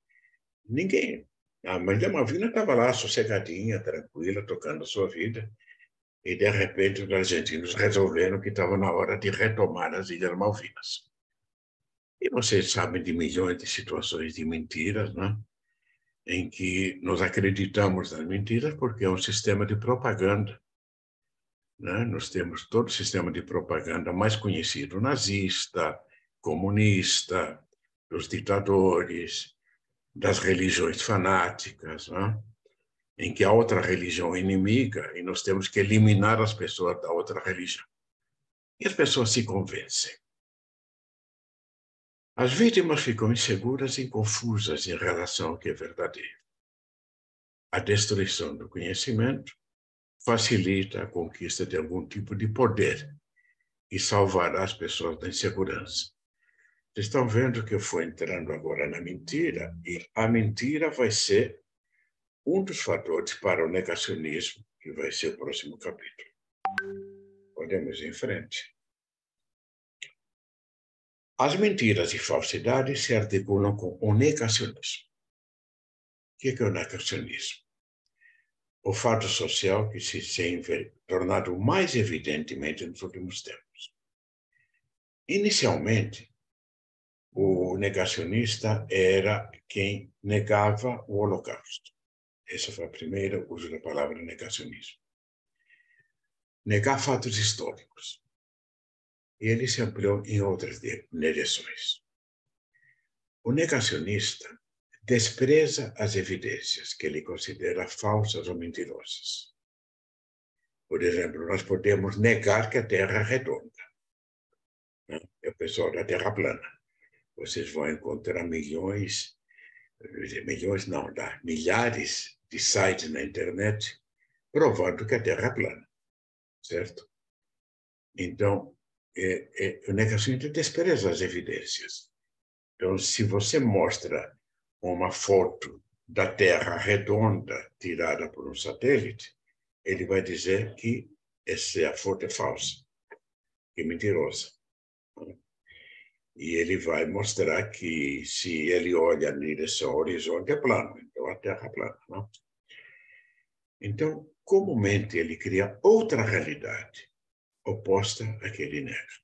Ninguém. A Ilha Malvina estava lá, sossegadinha, tranquila, tocando a sua vida. E, de repente, os argentinos resolveram que estava na hora de retomar as Ilhas Malvinas. E vocês sabem de milhões de situações de mentiras, né? Em que nós acreditamos nas mentiras porque é um sistema de propaganda. Né? Nós temos todo o sistema de propaganda mais conhecido, nazista, comunista, dos ditadores, das religiões fanáticas, né? Em que a outra religião é inimiga e nós temos que eliminar as pessoas da outra religião. E as pessoas se convencem. As vítimas ficam inseguras e confusas em relação ao que é verdadeiro. A destruição do conhecimento facilita a conquista de algum tipo de poder e salvará as pessoas da insegurança. Vocês estão vendo que eu fui entrando agora na mentira, e a mentira vai ser um dos fatores para o negacionismo, que vai ser o próximo capítulo. Podemos ir em frente. As mentiras e falsidades se articulam com o negacionismo. O que é o negacionismo? O fato social que se tem tornado mais evidentemente nos últimos tempos. Inicialmente, o negacionista era quem negava o Holocausto. Esse foi o primeiro uso da palavra negacionismo. Negar fatos históricos. E ele se ampliou em outras direções. O negacionista despreza as evidências que ele considera falsas ou mentirosas. Por exemplo, nós podemos negar que a Terra é redonda. Né? É o pessoal da Terra plana. Vocês vão encontrar milhares de sites na internet provando que a Terra é plana, certo? Então, o negacionista despreza as evidências. Então, se você mostra uma foto da Terra redonda tirada por um satélite, ele vai dizer que essa foto é falsa, que é mentirosa. E ele vai mostrar que, se ele olha na direção ao horizonte, é plano. Então, a Terra é plana. Não? Então, comumente, ele cria outra realidade, oposta à que ele nega.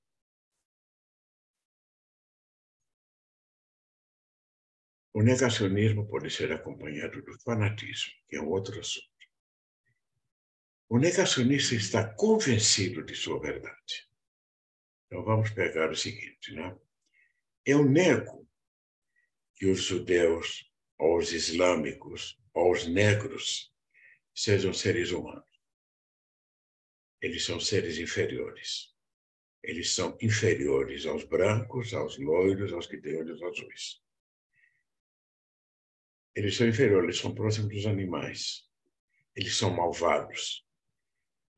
O negacionismo pode ser acompanhado do fanatismo, que é um outro assunto. O negacionista está convencido de sua verdade. Então, vamos pegar o seguinte, né? Eu nego que os judeus, ou os islâmicos, ou os negros sejam seres humanos. Eles são seres inferiores. Eles são inferiores aos brancos, aos loiros, aos que têm olhos azuis. Eles são inferiores, eles são próximos dos animais. Eles são malvados.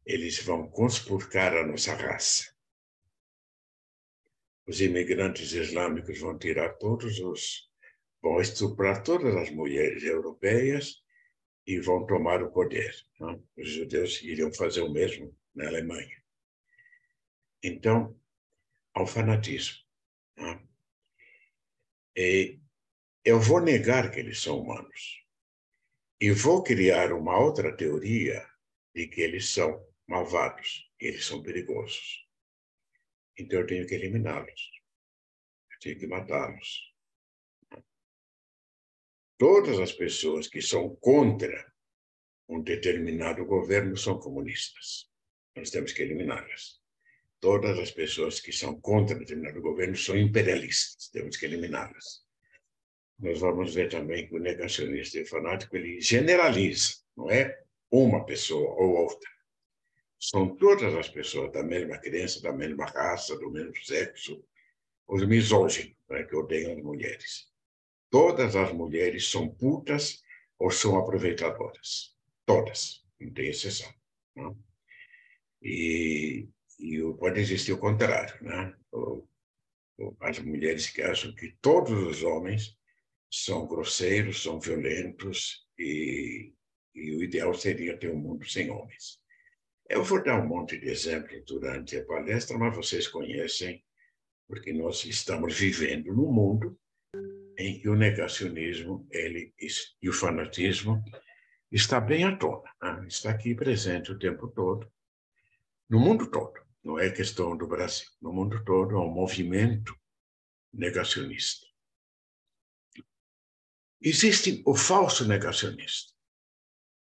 Eles vão conspurcar a nossa raça. Os imigrantes islâmicos vão vão estuprar todas as mulheres europeias e vão tomar o poder. Não? Os judeus iriam fazer o mesmo na Alemanha. então, ao fanatismo. Né? E eu vou negar que eles são humanos. E vou criar uma outra teoria de que eles são malvados, eles são perigosos. Então, eu tenho que eliminá-los. Eu tenho que matá-los. Todas as pessoas que são contra um determinado governo são comunistas. Nós temos que eliminá-las. Todas as pessoas que são contra determinado governo são imperialistas. Temos que eliminá-las. Nós vamos ver também que o negacionista e o fanático, ele generaliza, não é uma pessoa ou outra. São todas as pessoas da mesma crença, da mesma raça, do mesmo sexo, os misóginos, né, que odeiam as mulheres. Todas as mulheres são putas ou são aproveitadoras. Todas, não tem exceção. Né? E pode existir o contrário, né? As mulheres que acham que todos os homens são grosseiros, são violentos e o ideal seria ter um mundo sem homens. Eu vou dar um monte de exemplos durante a palestra, mas vocês conhecem, porque nós estamos vivendo num mundo em que o negacionismo e o fanatismo está bem à tona, né? Está aqui presente o tempo todo, no mundo todo. Não é questão do Brasil. No mundo todo há um movimento negacionista. Existe o falso negacionista,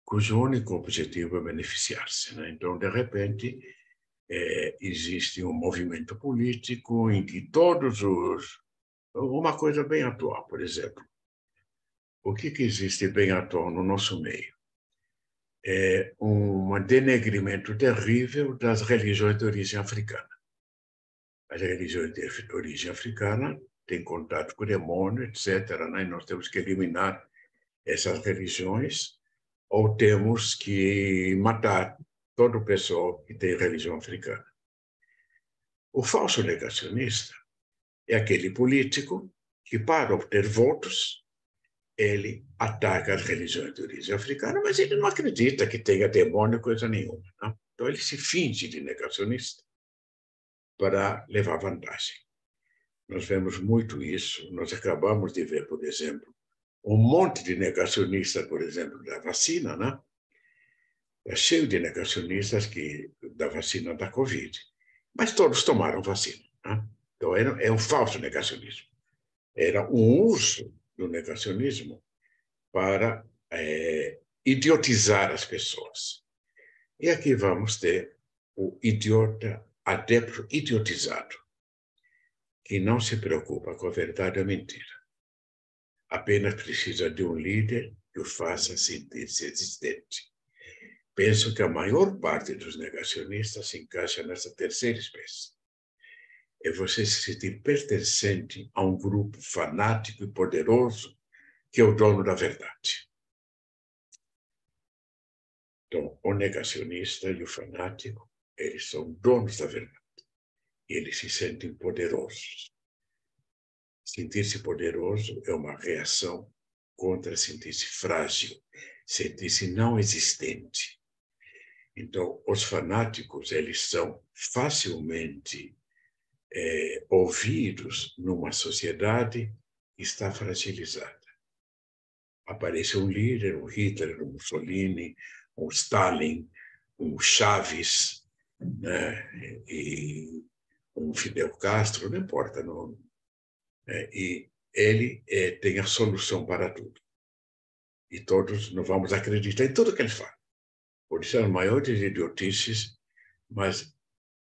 cujo único objetivo é beneficiar-se, né? Então, de repente, existe um movimento político em que todos os... Uma coisa bem atual, por exemplo. O que existe bem atual no nosso meio? É um denegrimento terrível das religiões de origem africana. As religiões de origem africana têm contato com o demônio, etc., né? E nós temos que eliminar essas religiões ou temos que matar todo o pessoal que tem religião africana. O falso negacionista é aquele político que, para obter votos, ele ataca as religiões de origem africana, mas ele não acredita que tenha demônio, coisa nenhuma. Não? Então, ele se finge de negacionista para levar vantagem. Nós vemos muito isso. Nós acabamos de ver, por exemplo, um monte de negacionistas, por exemplo, da vacina, né? É cheio de negacionistas da vacina da Covid. Mas todos tomaram vacina. Né? Então, é um falso negacionismo. Era um uso do negacionismo para idiotizar as pessoas. E aqui vamos ter o idiota, adepto idiotizado, que não se preocupa com a verdade ou a mentira. Apenas precisa de um líder que o faça sentir-se existente. Penso que a maior parte dos negacionistas se encaixa nessa terceira espécie. É você se sentir pertencente a um grupo fanático e poderoso que é o dono da verdade. Então, o negacionista e o fanático, eles são donos da verdade. Eles se sentem poderosos. Sentir-se poderoso é uma reação contra sentir-se frágil, sentir-se não existente. Então, os fanáticos, eles são facilmente ouvidos numa sociedade que está fragilizada. Aparece um líder, um Hitler, um Mussolini, um Stalin, um Chaves, né? E um Fidel Castro, não importa. Não, e ele tem a solução para tudo. E todos não vamos acreditar em tudo que ele fala. Pode ser as maiores idiotices, mas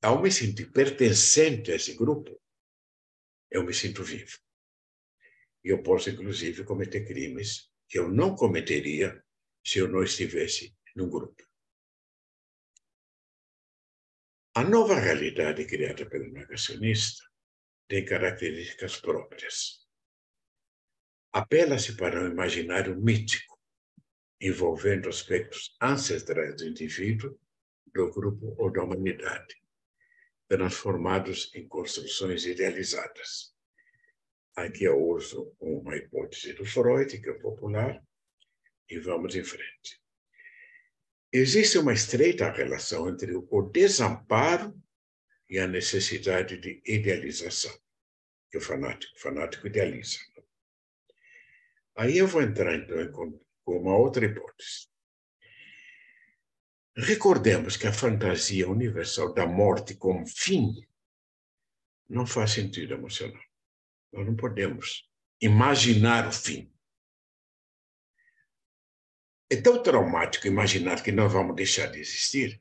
ao me sentir pertencente a esse grupo, eu me sinto vivo. E eu posso, inclusive, cometer crimes que eu não cometeria se eu não estivesse num grupo. A nova realidade criada pelo negacionista tem características próprias. Apela-se para um imaginário mítico, envolvendo aspectos ancestrais do indivíduo, do grupo ou da humanidade, transformados em construções idealizadas. Aqui eu uso uma hipótese do Freud, que é popular, e vamos em frente. Existe uma estreita relação entre o desamparo e a necessidade de idealização, que o fanático idealiza. Aí eu vou entrar, então, com uma outra hipótese. Recordemos que a fantasia universal da morte como fim não faz sentido emocional. Nós não podemos imaginar o fim. É tão traumático imaginar que nós vamos deixar de existir,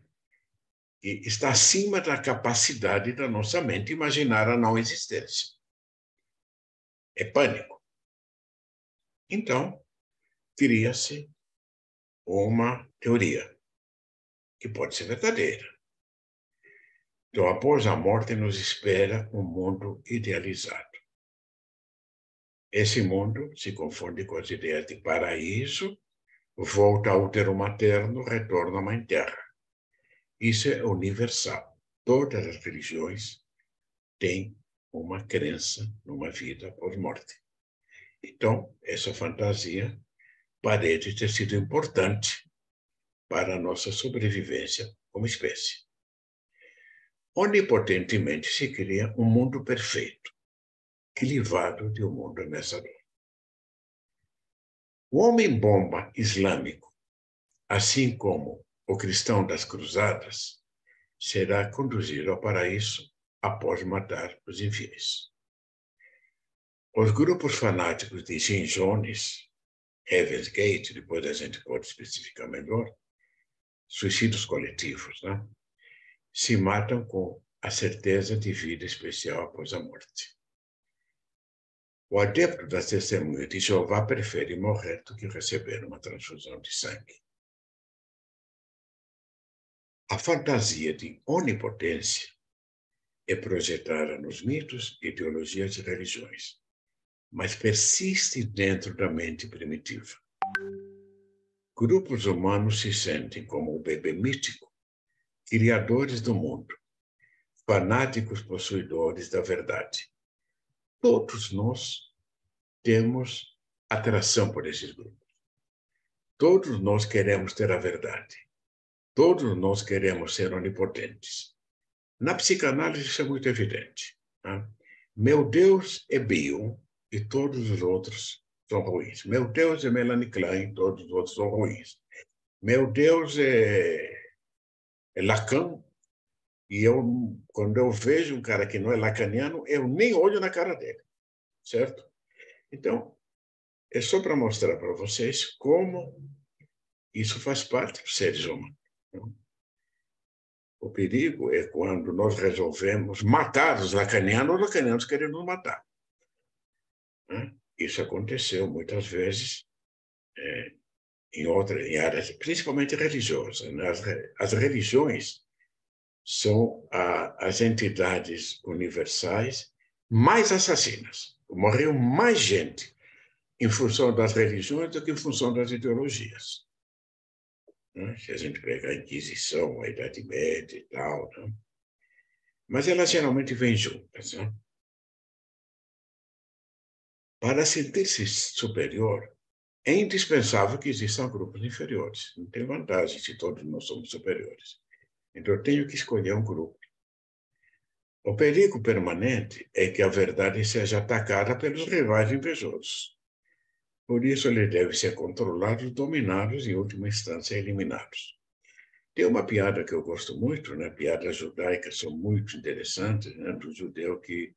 que está acima da capacidade da nossa mente imaginar a não existência. É pânico. Então, cria-se uma teoria que pode ser verdadeira. Então, após a morte, nos espera um mundo idealizado. Esse mundo se confunde com as ideias de paraíso, volta ao útero materno, retorna à Mãe Terra. Isso é universal. Todas as religiões têm uma crença numa vida após morte. Então, essa fantasia parece ter sido importante para a nossa sobrevivência como espécie. Onipotentemente se cria um mundo perfeito, clivado de um mundo ameaçador. O homem-bomba islâmico, assim como o cristão das cruzadas, será conduzido ao paraíso após matar os infiéis. Os grupos fanáticos de Jim Jones, Heaven's Gate, depois a gente pode especificar melhor, suicídios coletivos, né? Se matam com a certeza de vida especial após a morte. O adepto da testemunha de Jeová prefere morrer do que receber uma transfusão de sangue. A fantasia de onipotência é projetada nos mitos, ideologias e religiões, mas persiste dentro da mente primitiva. Grupos humanos se sentem como o bebê mítico, criadores do mundo, fanáticos possuidores da verdade. Todos nós temos atração por esses grupos. Todos nós queremos ter a verdade. Todos nós queremos ser onipotentes. Na psicanálise isso é muito evidente. Tá? Meu Deus é Bion e todos os outros são ruins. Meu Deus é Melanie Klein, todos os outros são ruins. Meu Deus é Lacan, e quando eu vejo um cara que não é lacaniano, eu nem olho na cara dele, certo? Então, é só para mostrar para vocês como isso faz parte dos seres humanos. O perigo é quando nós resolvemos matar os lacanianos querem nos matar. Isso aconteceu muitas vezes em áreas, principalmente religiosas. As religiões são as entidades universais mais assassinas. Morreu mais gente em função das religiões do que em função das ideologias. Se a gente pegar a Inquisição, a Idade Média e tal. Né? Mas elas geralmente vêm juntas. Né? Para sentir-se superior, é indispensável que existam grupos inferiores. Não tem vantagem se todos nós somos superiores. Então, eu tenho que escolher um grupo. O perigo permanente é que a verdade seja atacada pelos rivais invejosos. Por isso, ele deve ser controlado, dominados e, em última instância, eliminados. Tem uma piada que eu gosto muito, né? Piadas judaicas são muito interessantes, né? Do judeu que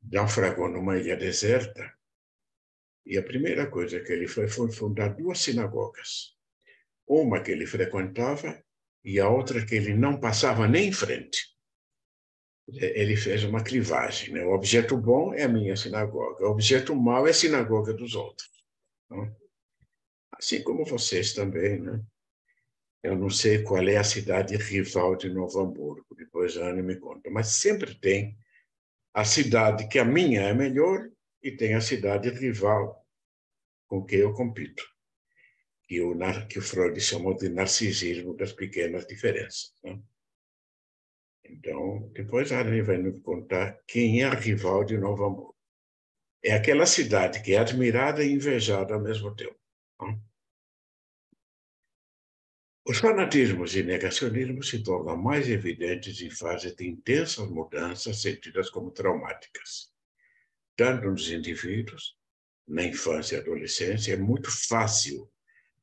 naufragou numa ilha deserta e a primeira coisa que ele fez foi fundar 2 sinagogas. Uma que ele frequentava e a outra que ele não passava nem em frente. Ele fez uma clivagem. Né? O objeto bom é a minha sinagoga, o objeto mau é a sinagoga dos outros. Né? Assim como vocês também, né? Eu não sei qual é a cidade rival de Novo Hamburgo, depois a Ana me conta, mas sempre tem a cidade que a minha é melhor e tem a cidade rival com quem eu compito, que o Freud chamou de narcisismo das pequenas diferenças. Né? Então, depois a Ana vai nos contar quem é a rival de Novo Hamburgo. É aquela cidade que é admirada e invejada ao mesmo tempo. Né? Os fanatismos e negacionismos se tornam mais evidentes em fase de intensas mudanças sentidas como traumáticas. Tanto nos indivíduos, na infância e adolescência, é muito fácil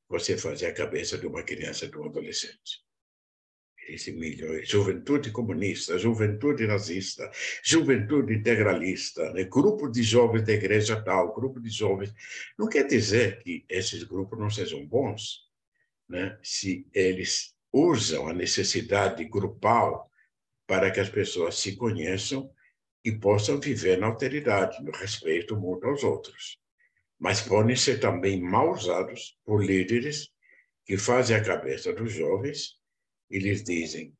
você fazer a cabeça de uma criança e de um adolescente. Esse milhões, juventude comunista, juventude nazista, juventude integralista, né? Grupo de jovens da igreja tal, grupo de jovens. Não quer dizer que esses grupos não sejam bons, né? Se eles usam a necessidade grupal para que as pessoas se conheçam e possam viver na alteridade, no respeito mútuo aos outros. Mas podem ser também mal usados por líderes que fazem a cabeça dos jovens e lhes dizem: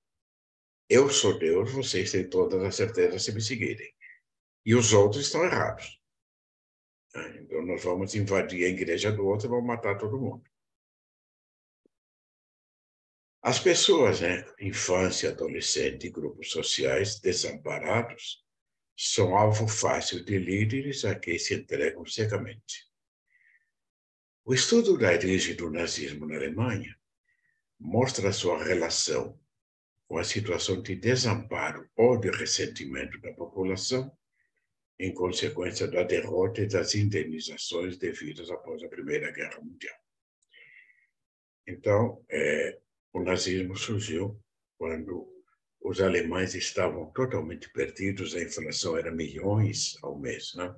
eu sou Deus, vocês têm todas as certezas se me seguirem. E os outros estão errados. Então, nós vamos invadir a igreja do outro e vamos matar todo mundo. As pessoas, né, infância, adolescente e grupos sociais desamparados, são alvo fácil de líderes a quem se entregam cegamente. O estudo da origem do nazismo na Alemanha mostra a sua relação com a situação de desamparo ou de ressentimento da população em consequência da derrota e das indenizações devidas após a Primeira Guerra Mundial. Então, o nazismo surgiu quando os alemães estavam totalmente perdidos, a inflação era milhões ao mês, né?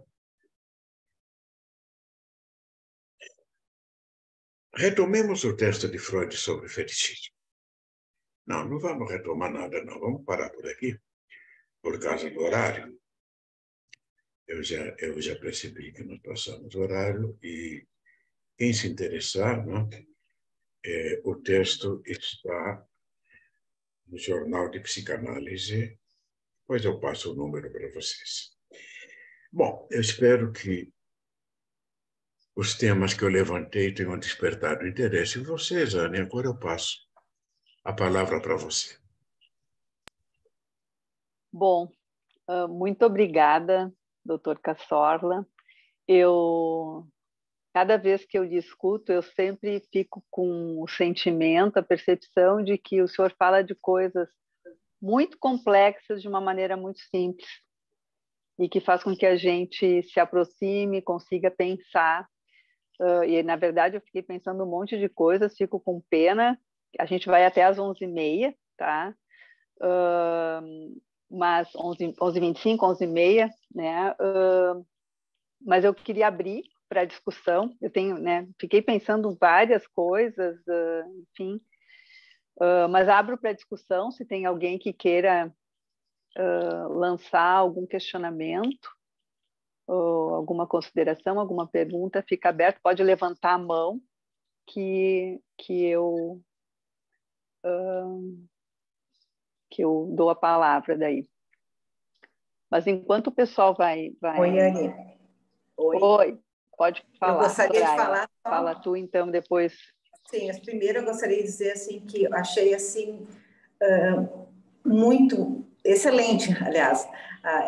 Retomemos o texto de Freud sobre fetichismo. Não vamos retomar nada, não. Vamos parar por aqui, por causa do horário. Eu já percebi que nós passamos o horário e quem se interessar, né, o texto está no Jornal de Psicanálise, depois eu passo o número para vocês. Bom, eu espero que os temas que eu levantei tenham despertado interesse em vocês, Anne. Agora eu passo a palavra para você. Bom, muito obrigada, doutor Cassorla. Cada vez que eu discuto, eu sempre fico com o sentimento, a percepção de que o senhor fala de coisas muito complexas de uma maneira muito simples e que faz com que a gente se aproxime, consiga pensar. E, na verdade, eu fiquei pensando um monte de coisas, fico com pena. A gente vai até às 11h30, tá? Mas 11h25, 11h30, né? Mas eu queria abrir para discussão. Eu tenho, né? Fiquei pensando várias coisas, enfim. Mas abro para discussão se tem alguém que queira lançar algum questionamento, ou alguma consideração, alguma pergunta, fica aberto, pode levantar a mão que eu dou a palavra daí. Mas enquanto o pessoal vai... Oi, Anne. Oi, pode falar. Eu gostaria de falar... Fala tu, então, depois. Sim, primeiro eu gostaria de dizer assim, que eu achei assim, muito excelente, aliás,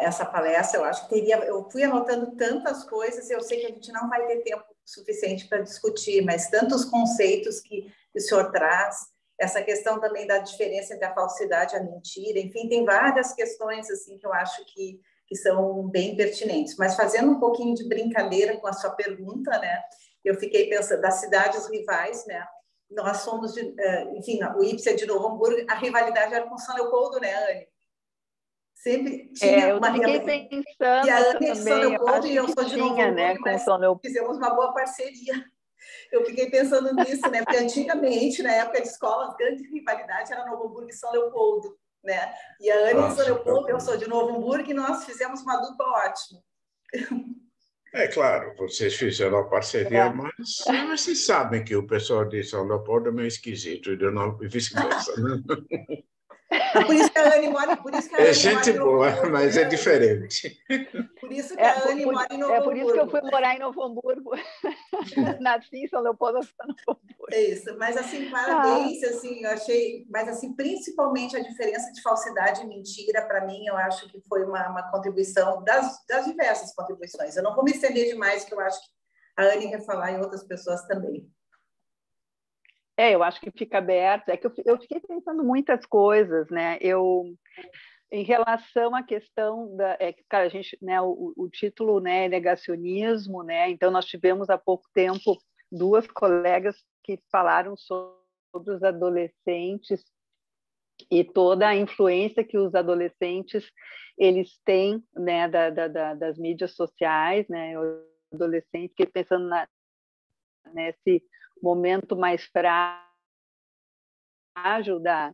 essa palestra. Eu acho que eu fui anotando tantas coisas, eu sei que a gente não vai ter tempo suficiente para discutir, mas tantos conceitos que o senhor traz, essa questão também da diferença entre a falsidade e a mentira, enfim, tem várias questões assim que eu acho que são bem pertinentes. Mas fazendo um pouquinho de brincadeira com a sua pergunta, né? Eu fiquei pensando das cidades rivais, né? Nós somos, enfim, o IPSE é de Novo Hamburgo, a rivalidade era com São Leopoldo, né, Anne? Sempre tinha uma rivalidade. Pensando e a Anne é de São também, Leopoldo e eu sou de Novo Hamburgo, né, mas fizemos uma boa parceria. Eu fiquei pensando nisso, né? Porque antigamente, na época de escola, as grandes rivalidades eram Novo Hamburgo e São Leopoldo, né? E a Anne de São Leopoldo, eu sou de Novo Hamburgo, e nós fizemos uma dupla ótima. É claro, vocês fizeram a parceria, mas vocês sabem que o pessoal de São Leopoldo é meio esquisito, e vice-versa. Por isso que a Anne mora, é gente boa, mas é diferente. Por isso que a Anne mora em Novo Hamburgo. Por isso que eu fui morar em Novo Hamburgo. Nasci em São Leopoldo, Novo Hamburgo. É isso, mas assim, parabéns, assim, eu achei, mas assim, principalmente a diferença de falsidade e mentira, para mim, eu acho que foi uma contribuição das diversas contribuições. Eu não vou me estender demais, que eu acho que a Anne quer falar e outras pessoas também. Eu acho que fica aberto. É que eu fiquei pensando muitas coisas, né? Em relação à questão da, cara, a gente, né, o título, né, é negacionismo, né? Então nós tivemos há pouco tempo duas colegas que falaram sobre os adolescentes e toda a influência que os adolescentes eles têm, né, das mídias sociais, né? O adolescente, fiquei pensando nesse momento mais frágil da...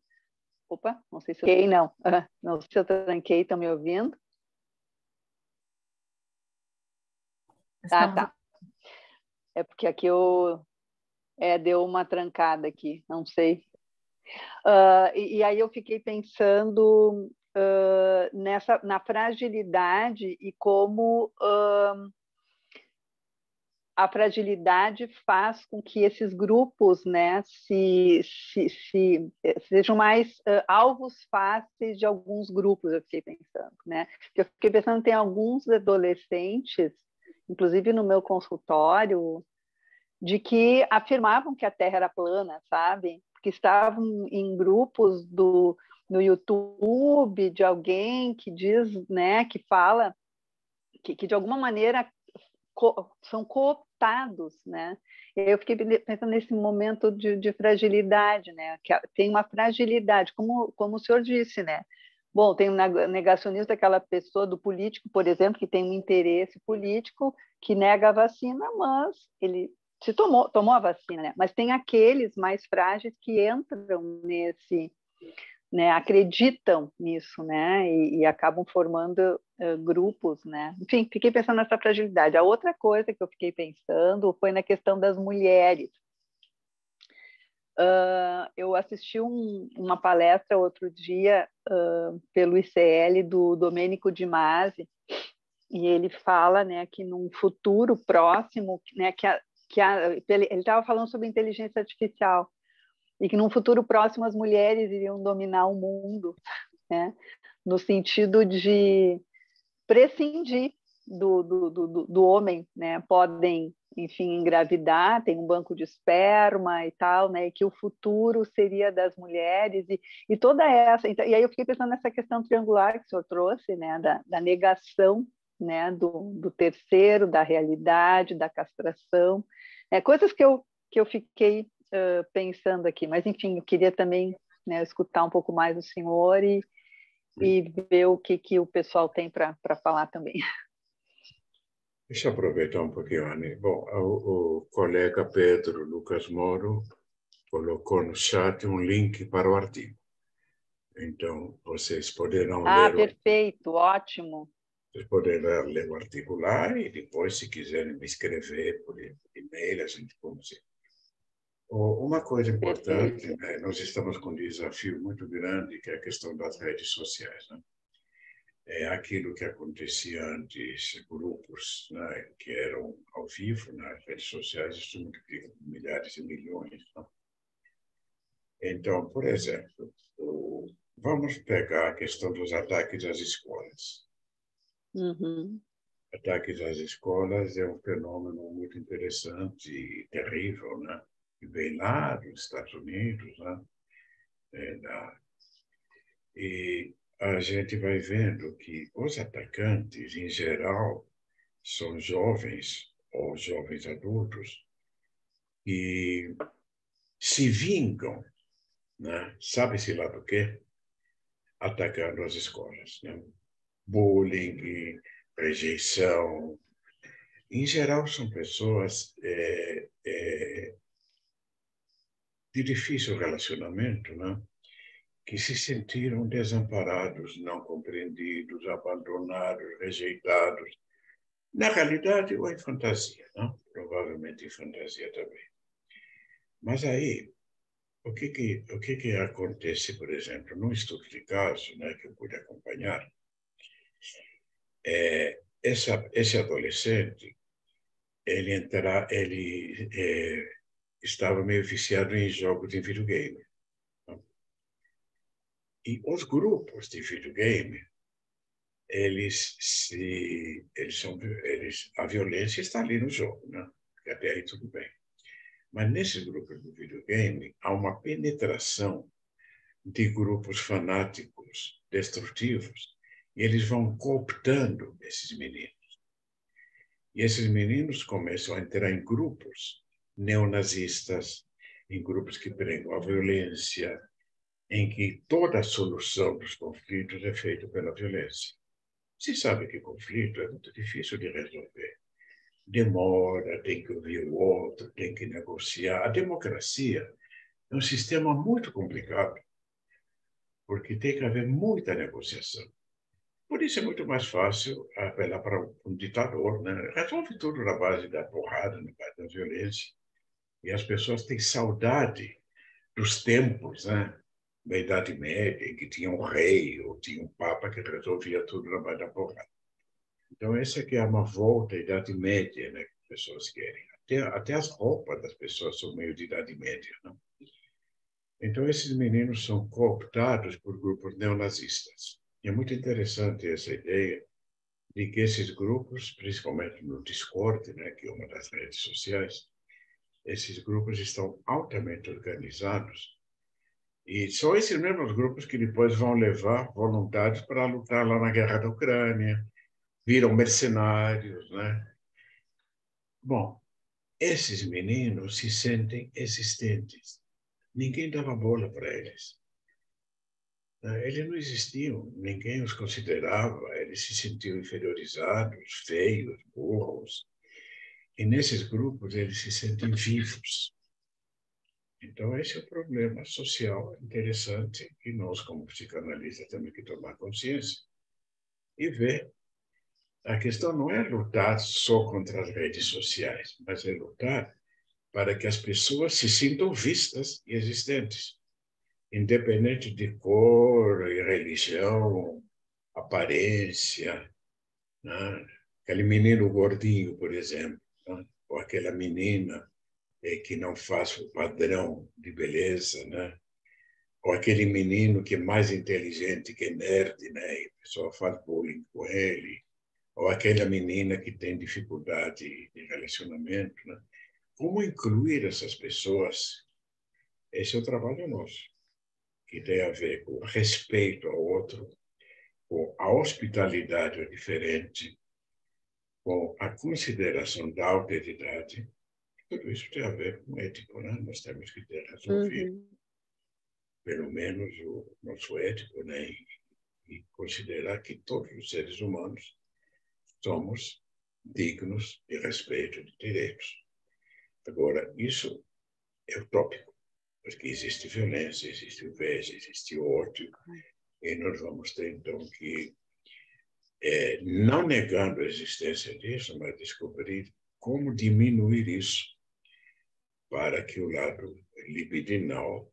Opa, não sei se eu tranquei, não. Não sei se eu tranquei, estão me ouvindo? Tá. É porque aqui deu uma trancada aqui, não sei. E aí eu fiquei pensando na fragilidade e como a fragilidade faz com que esses grupos, né, sejam mais alvos fáceis de alguns grupos, eu fiquei pensando, né? Eu fiquei pensando, tem alguns adolescentes, inclusive no meu consultório, de que afirmavam que a Terra era plana, sabe? Porque estavam em grupos no YouTube de alguém que diz, né, que fala que de alguma maneira são cooptados, né? Eu fiquei pensando nesse momento de fragilidade, né? Que tem uma fragilidade, como o senhor disse, né? Bom, tem um negacionista, aquela pessoa do político, por exemplo, que tem um interesse político, que nega a vacina, mas ele se tomou a vacina, né? Mas tem aqueles mais frágeis que entram nesse, né, acreditam nisso, né, e acabam formando grupos, né. Enfim, fiquei pensando nessa fragilidade. A outra coisa que eu fiquei pensando foi na questão das mulheres. Eu assisti uma palestra outro dia pelo ICL do Domênico Di Masi, e ele fala, né, que num futuro próximo, né, ele estava falando sobre inteligência artificial, e que num futuro próximo as mulheres iriam dominar o mundo, né? No sentido de prescindir do homem, né? Podem, enfim, engravidar, tem um banco de esperma e tal, né? E que o futuro seria das mulheres e toda essa... Então, e aí eu fiquei pensando nessa questão triangular que o senhor trouxe, né? Da negação, né? Do terceiro, da realidade, da castração, coisas que eu fiquei pensando aqui, mas enfim, eu queria também, né, escutar um pouco mais do senhor e ver o que o pessoal tem para falar também. Deixa eu aproveitar um pouquinho, Anny. Bom, o colega Pedro Lucas Moro colocou no chat um link para o artigo. Então, vocês poderão ler perfeito, ótimo. Vocês poderão ler o artigo lá e depois, se quiserem me escrever por e-mail, a gente consegue. Uma coisa importante, né? Nós estamos com um desafio muito grande, que é a questão das redes sociais, né? É aquilo que acontecia antes, grupos, né, que eram ao vivo nas redes sociais, isso multiplica por milhares e milhões. Né? Então, por exemplo, vamos pegar a questão dos ataques às escolas. Uhum. Ataques às escolas é um fenômeno muito interessante e terrível, né? Que vem lá dos Estados Unidos, né? E a gente vai vendo que os atacantes, em geral, são jovens ou jovens adultos e se vingam, né? Sabe-se lá do quê? Atacando as escolas, né? Bullying, rejeição. Em geral, são pessoas de difícil relacionamento, né? Que se sentiram desamparados, não compreendidos, abandonados, rejeitados. Na realidade, ou em fantasia, não? Provavelmente em fantasia também. Mas aí, o que acontece, por exemplo, num estudo de caso, né, que eu pude acompanhar, esse adolescente, ele estava meio viciado em jogos de videogame. Não? E os grupos de videogame, a violência está ali no jogo, né? Até aí tudo bem. Mas nesses grupos do videogame há uma penetração de grupos fanáticos destrutivos e eles vão cooptando esses meninos. E esses meninos começam a entrar em grupos neonazistas, em grupos que pregam a violência, em que toda a solução dos conflitos é feita pela violência. Se sabe que conflito é muito difícil de resolver. Demora, tem que ouvir o outro, tem que negociar. A democracia é um sistema muito complicado, porque tem que haver muita negociação. Por isso é muito mais fácil apelar para um ditador, né? Resolve tudo na base da porrada, na base da violência. E as pessoas têm saudade dos tempos, né? Da Idade Média, em que tinha um rei ou tinha um papa que resolvia tudo na base da porrada. Então, essa aqui é uma volta à Idade Média, né? Que as pessoas querem. Até as roupas das pessoas são meio de Idade Média, não? Então, esses meninos são cooptados por grupos neonazistas. E é muito interessante essa ideia de que esses grupos, principalmente no Discord, né, que é uma das redes sociais, esses grupos estão altamente organizados e são esses mesmos grupos que depois vão levar voluntários para lutar lá na guerra da Ucrânia, viram mercenários, né? Bom, esses meninos se sentem existentes. Ninguém dava bola para eles. Eles não existiam, ninguém os considerava, eles se sentiam inferiorizados, feios, burros. E nesses grupos eles se sentem vivos. Então, esse é o problema social interessante que nós, como psicanalistas, temos que tomar consciência e ver. A questão não é lutar só contra as redes sociais, mas é lutar para que as pessoas se sintam vistas e existentes, independente de cor e religião, aparência, né? Aquele menino gordinho, por exemplo, né? Ou aquela menina que não faz o padrão de beleza, né? Ou aquele menino que é mais inteligente que nerd, né? E a pessoa faz bullying com ele. Ou aquela menina que tem dificuldade de relacionamento, né? Como incluir essas pessoas? Esse é o trabalho nosso, que tem a ver com o respeito ao outro, com a hospitalidade ao diferente, com a consideração da alteridade. Tudo isso tem a ver com ético, né? Nós temos que ter resolvido, pelo menos, o nosso ético, né? E considerar que todos os seres humanos somos dignos de respeito e de direitos. Agora, isso é utópico, porque existe violência, existe inveja, existe ódio, e nós vamos ter, então, que, não negando a existência disso, mas descobrir como diminuir isso para que o lado libidinal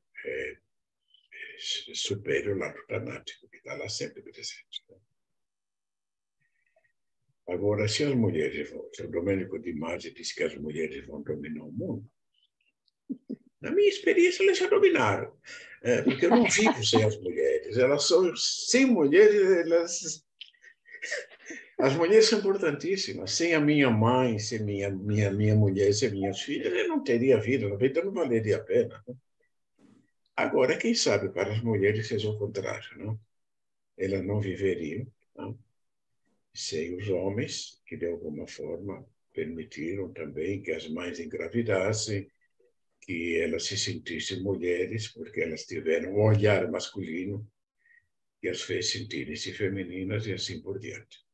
supere o lado tanático, que está lá sempre presente. Agora, se as mulheres vão, se o Domênico Di Masi diz que as mulheres vão dominar o mundo, na minha experiência, elas já dominaram. Porque eu não vivo sem as mulheres. Elas são, sem mulheres, as mulheres são importantíssimas. Sem a minha mãe, sem minha mulher, sem minhas filhas, eu não teria vida, a vida não valeria a pena. Agora, quem sabe para as mulheres seja o contrário, não? Elas não viveriam, não? Sem os homens, que de alguma forma permitiram também que as mães engravidassem, que elas se sentissem mulheres, porque elas tiveram um olhar masculino que as fez sentirem-se femininas e assim por diante.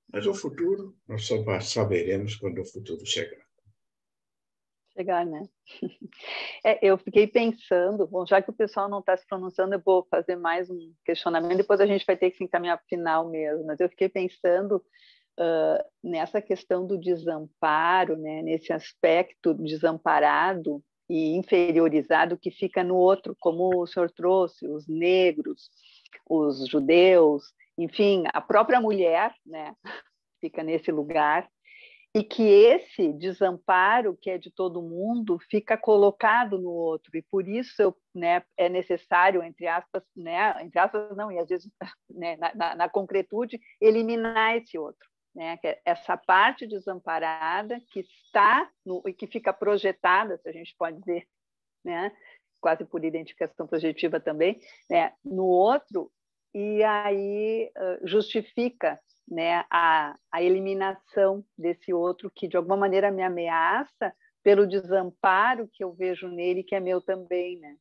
Mas o futuro, nós só saberemos quando o futuro chegar. Chegar, né? Eu fiquei pensando, bom, já que o pessoal não está se pronunciando, eu vou fazer mais um questionamento, depois a gente vai ter que se encaminhar para o final mesmo, mas eu fiquei pensando nessa questão do desamparo, né? Nesse aspecto desamparado e inferiorizado que fica no outro, como o senhor trouxe, os negros, os judeus, enfim, a própria mulher, né? Fica nesse lugar. E que esse desamparo, que é de todo mundo, fica colocado no outro. E por isso, né, é necessário, entre aspas, né, entre aspas não, e às vezes, né, na concretude, eliminar esse outro. né? Que é essa parte desamparada que está e que fica projetada, se a gente pode dizer, né? Quase por identificação projetiva também, né? No outro, e aí justifica, né? A eliminação desse outro que de alguma maneira me ameaça pelo desamparo que eu vejo nele, que é meu também, né?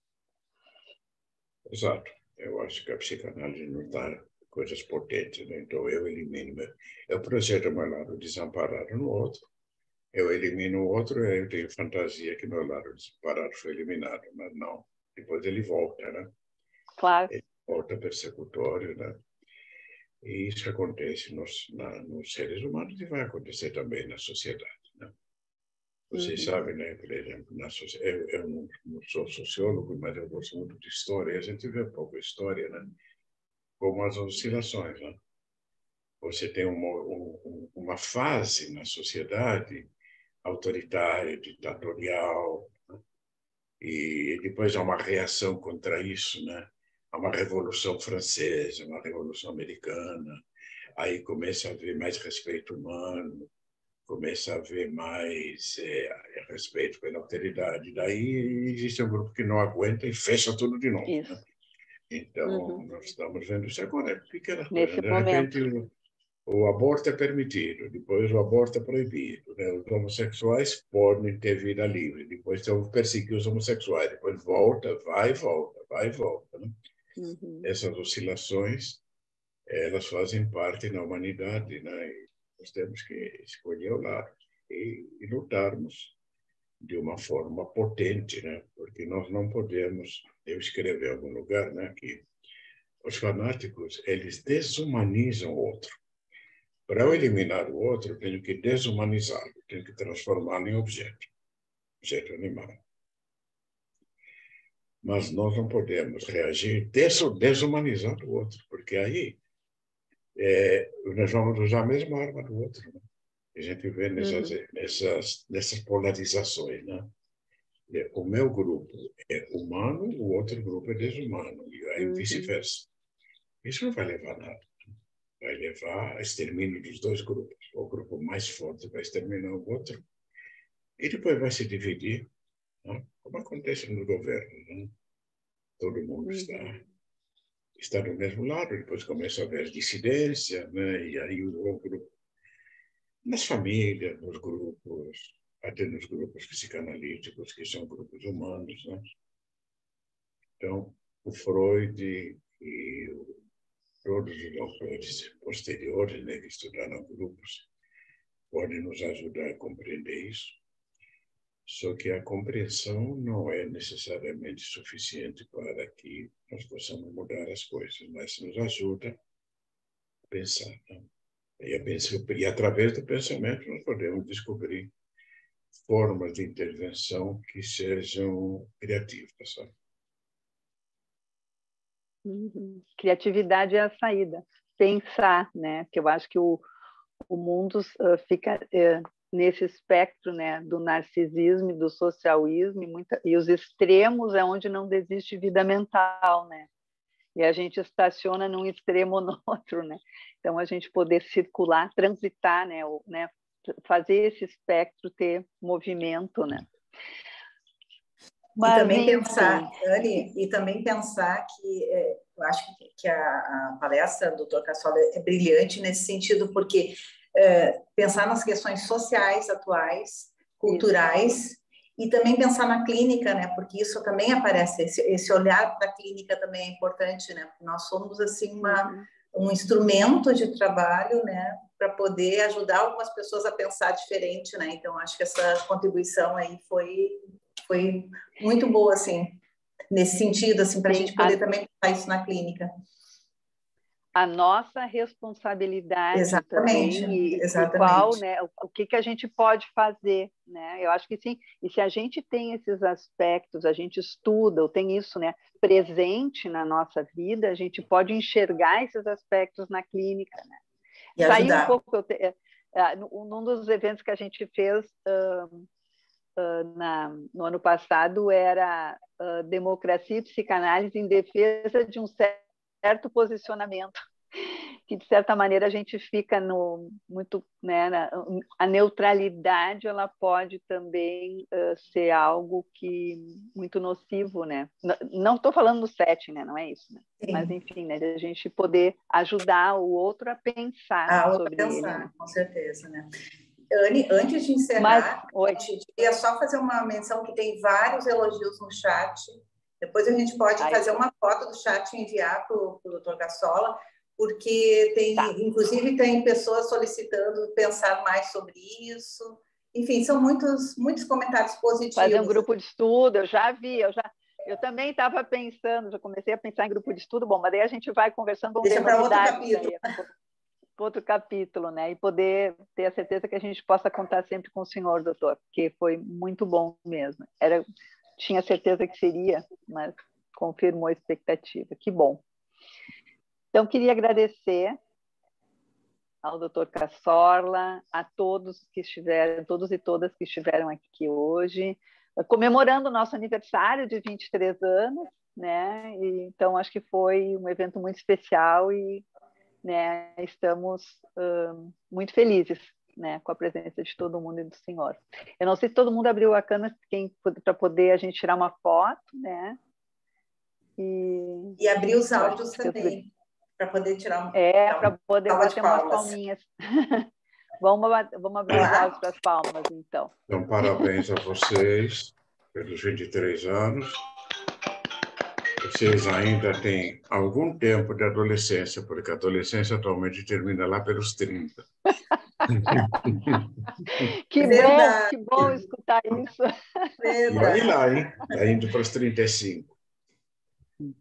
Exato. Eu acho que a psicanálise nos dá coisas potentes, né? Então eu elimino, eu projeto meu lado desamparado no outro, eu elimino o outro, eu tenho fantasia que meu lado desamparado foi eliminado, mas não. Depois ele volta, né? Claro. Ele volta persecutório, né? E isso acontece nos seres humanos e vai acontecer também na sociedade, né? Vocês sabem, né? Por exemplo, eu não sou sociólogo, mas eu gosto muito de história. A gente vê um pouco a história, né? Como as oscilações, né? Você tem uma fase na sociedade autoritária, ditatorial, né? E depois há uma reação contra isso, né? Há uma revolução francesa, uma revolução americana, aí começa a haver mais respeito humano, começa a haver mais respeito pela alteridade. Daí existe um grupo que não aguenta e fecha tudo de novo, né? Então, nós estamos vendo isso agora, é pequena coisa. Nesse De momento. repente, o aborto é permitido, depois o aborto é proibido, né? Os homossexuais podem ter vida livre, depois estão perseguindo os homossexuais, depois volta, vai e volta, vai e volta, né? Essas oscilações, elas fazem parte da humanidade, né? E nós temos que escolher o lado e lutarmos de uma forma potente, né? Porque nós não podemos, eu escrevi em algum lugar, né, que os fanáticos, eles desumanizam o outro. Para eu eliminar o outro, eu tenho que desumanizá-lo, tenho que transformá-lo em objeto animal. Mas nós não podemos reagir desumanizando o outro, porque aí nós vamos usar a mesma arma do outro, né? A gente vê nessas polarizações, né? O meu grupo é humano, o outro grupo é desumano, e aí vice-versa. Isso não vai levar a nada. Vai levar a extermínio dos dois grupos. O grupo mais forte vai exterminar o outro e depois vai se dividir, né? Como acontece no governo, né? Todo mundo está do mesmo lado, depois começa a haver dissidência, né? E aí o grupo, nas famílias, nos grupos, até nos grupos psicanalíticos, que são grupos humanos, né? Então, o Freud e todos os autores posteriores, né, que estudaram grupos, podem nos ajudar a compreender isso. Só que a compreensão não é necessariamente suficiente para que nós possamos mudar as coisas, mas nos ajuda a pensar, né? E através do pensamento nós podemos descobrir formas de intervenção que sejam criativas, sabe? Criatividade é a saída. Pensar, né? Que eu acho que o mundo fica nesse espectro, né, do narcisismo e do socialismo, e os extremos é onde não existe vida mental, né? E a gente estaciona num extremo ou no outro, né? Então, a gente poder circular, transitar, né? Fazer esse espectro ter movimento, né? Mas, e também pensar, Anne, e também pensar que eu acho que a palestra do Dr. Cassola é brilhante nesse sentido, porque pensar nas questões sociais atuais, culturais, e também pensar na clínica, né? Porque isso também aparece, esse olhar para a clínica também é importante, né? Porque nós somos assim um instrumento de trabalho, né? Para poder ajudar algumas pessoas a pensar diferente, né? Então acho que essa contribuição aí foi muito boa, assim, nesse sentido, assim, para a gente poder também pensar isso na clínica. A nossa responsabilidade exatamente, também exatamente. E qual, né, o que a gente pode fazer, né? Eu acho que sim. E se a gente tem esses aspectos, a gente estuda, ou tem isso, né, presente na nossa vida, a gente pode enxergar esses aspectos na clínica, né? E ajudar. Um pouco, num dos eventos que a gente fez no ano passado era democracia e psicanálise em defesa de um certo posicionamento. que, de certa maneira, a gente fica muito, né, a neutralidade ela pode também ser algo muito nocivo, né? Não estou falando do setting, né? Não é isso, né? Mas, enfim, né, de a gente poder ajudar o outro a pensar sobre ele. Né? Com certeza, né? Anne, antes de encerrar, a gente queria só fazer uma menção que tem vários elogios no chat. Depois a gente pode fazer uma foto do chat e enviar para o Dr. Cassola, porque inclusive tem pessoas solicitando pensar mais sobre isso. Enfim, são muitos comentários positivos. Fazer um grupo de estudo, eu já vi, eu também estava pensando, já comecei a pensar em grupo de estudo, bom, mas daí a gente vai conversando, vamos Deixa para outro capítulo. Outro capítulo, né? E poder ter a certeza que a gente possa contar sempre com o senhor, doutor, porque foi muito bom mesmo. Tinha certeza que seria, mas confirmou a expectativa. Que bom. Então, queria agradecer ao doutor Cassorla, a todos que estiveram, todos e todas que estiveram aqui hoje, comemorando o nosso aniversário de 23 anos, né? Então, acho que foi um evento muito especial e, né, estamos muito felizes, né, com a presença de todo mundo e do senhor. Eu não sei se todo mundo abriu a câmera para poder a gente tirar uma foto, né? E abrir os áudios também, para poder tirar para poder bater umas palminhas. Vamos abrir os áudios para as palmas, então. Então, parabéns a vocês pelos 23 anos. Vocês ainda têm algum tempo de adolescência, porque a adolescência atualmente termina lá pelos 30. Que bom escutar isso. E olha lá, hein? Está indo para os 35.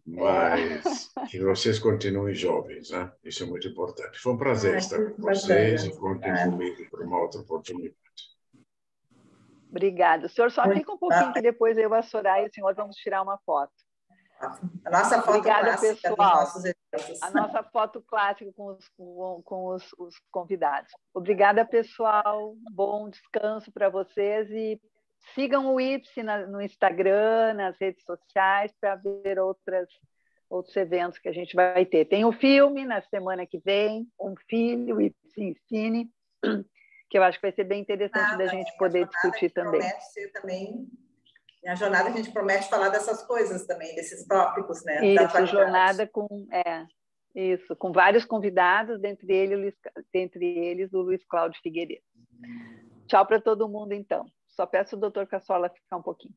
Mas que vocês continuem jovens, né? Isso é muito importante. Foi um prazer estar com vocês e contem comigo para uma outra oportunidade. Obrigada. O senhor só fica um pouquinho que depois eu, a Soraya e o senhor vamos tirar uma foto. A nossa foto clássica pessoal. Dos nossos eventos. A nossa foto clássica com os convidados. Obrigada, pessoal. Bom descanso para vocês e sigam o IPSE no Instagram, nas redes sociais, para ver outros eventos que a gente vai ter. Tem o filme na semana que vem, Um Filho, o IPSE Ensine, que eu acho que vai ser bem interessante da gente poder discutir também. Promete ser também. Na jornada a gente promete falar dessas coisas também, desses tópicos, né? Isso, jornada com vários convidados, dentre eles o Luiz Cláudio Figueiredo. Tchau para todo mundo, então. Só peço o doutor Cassola ficar um pouquinho.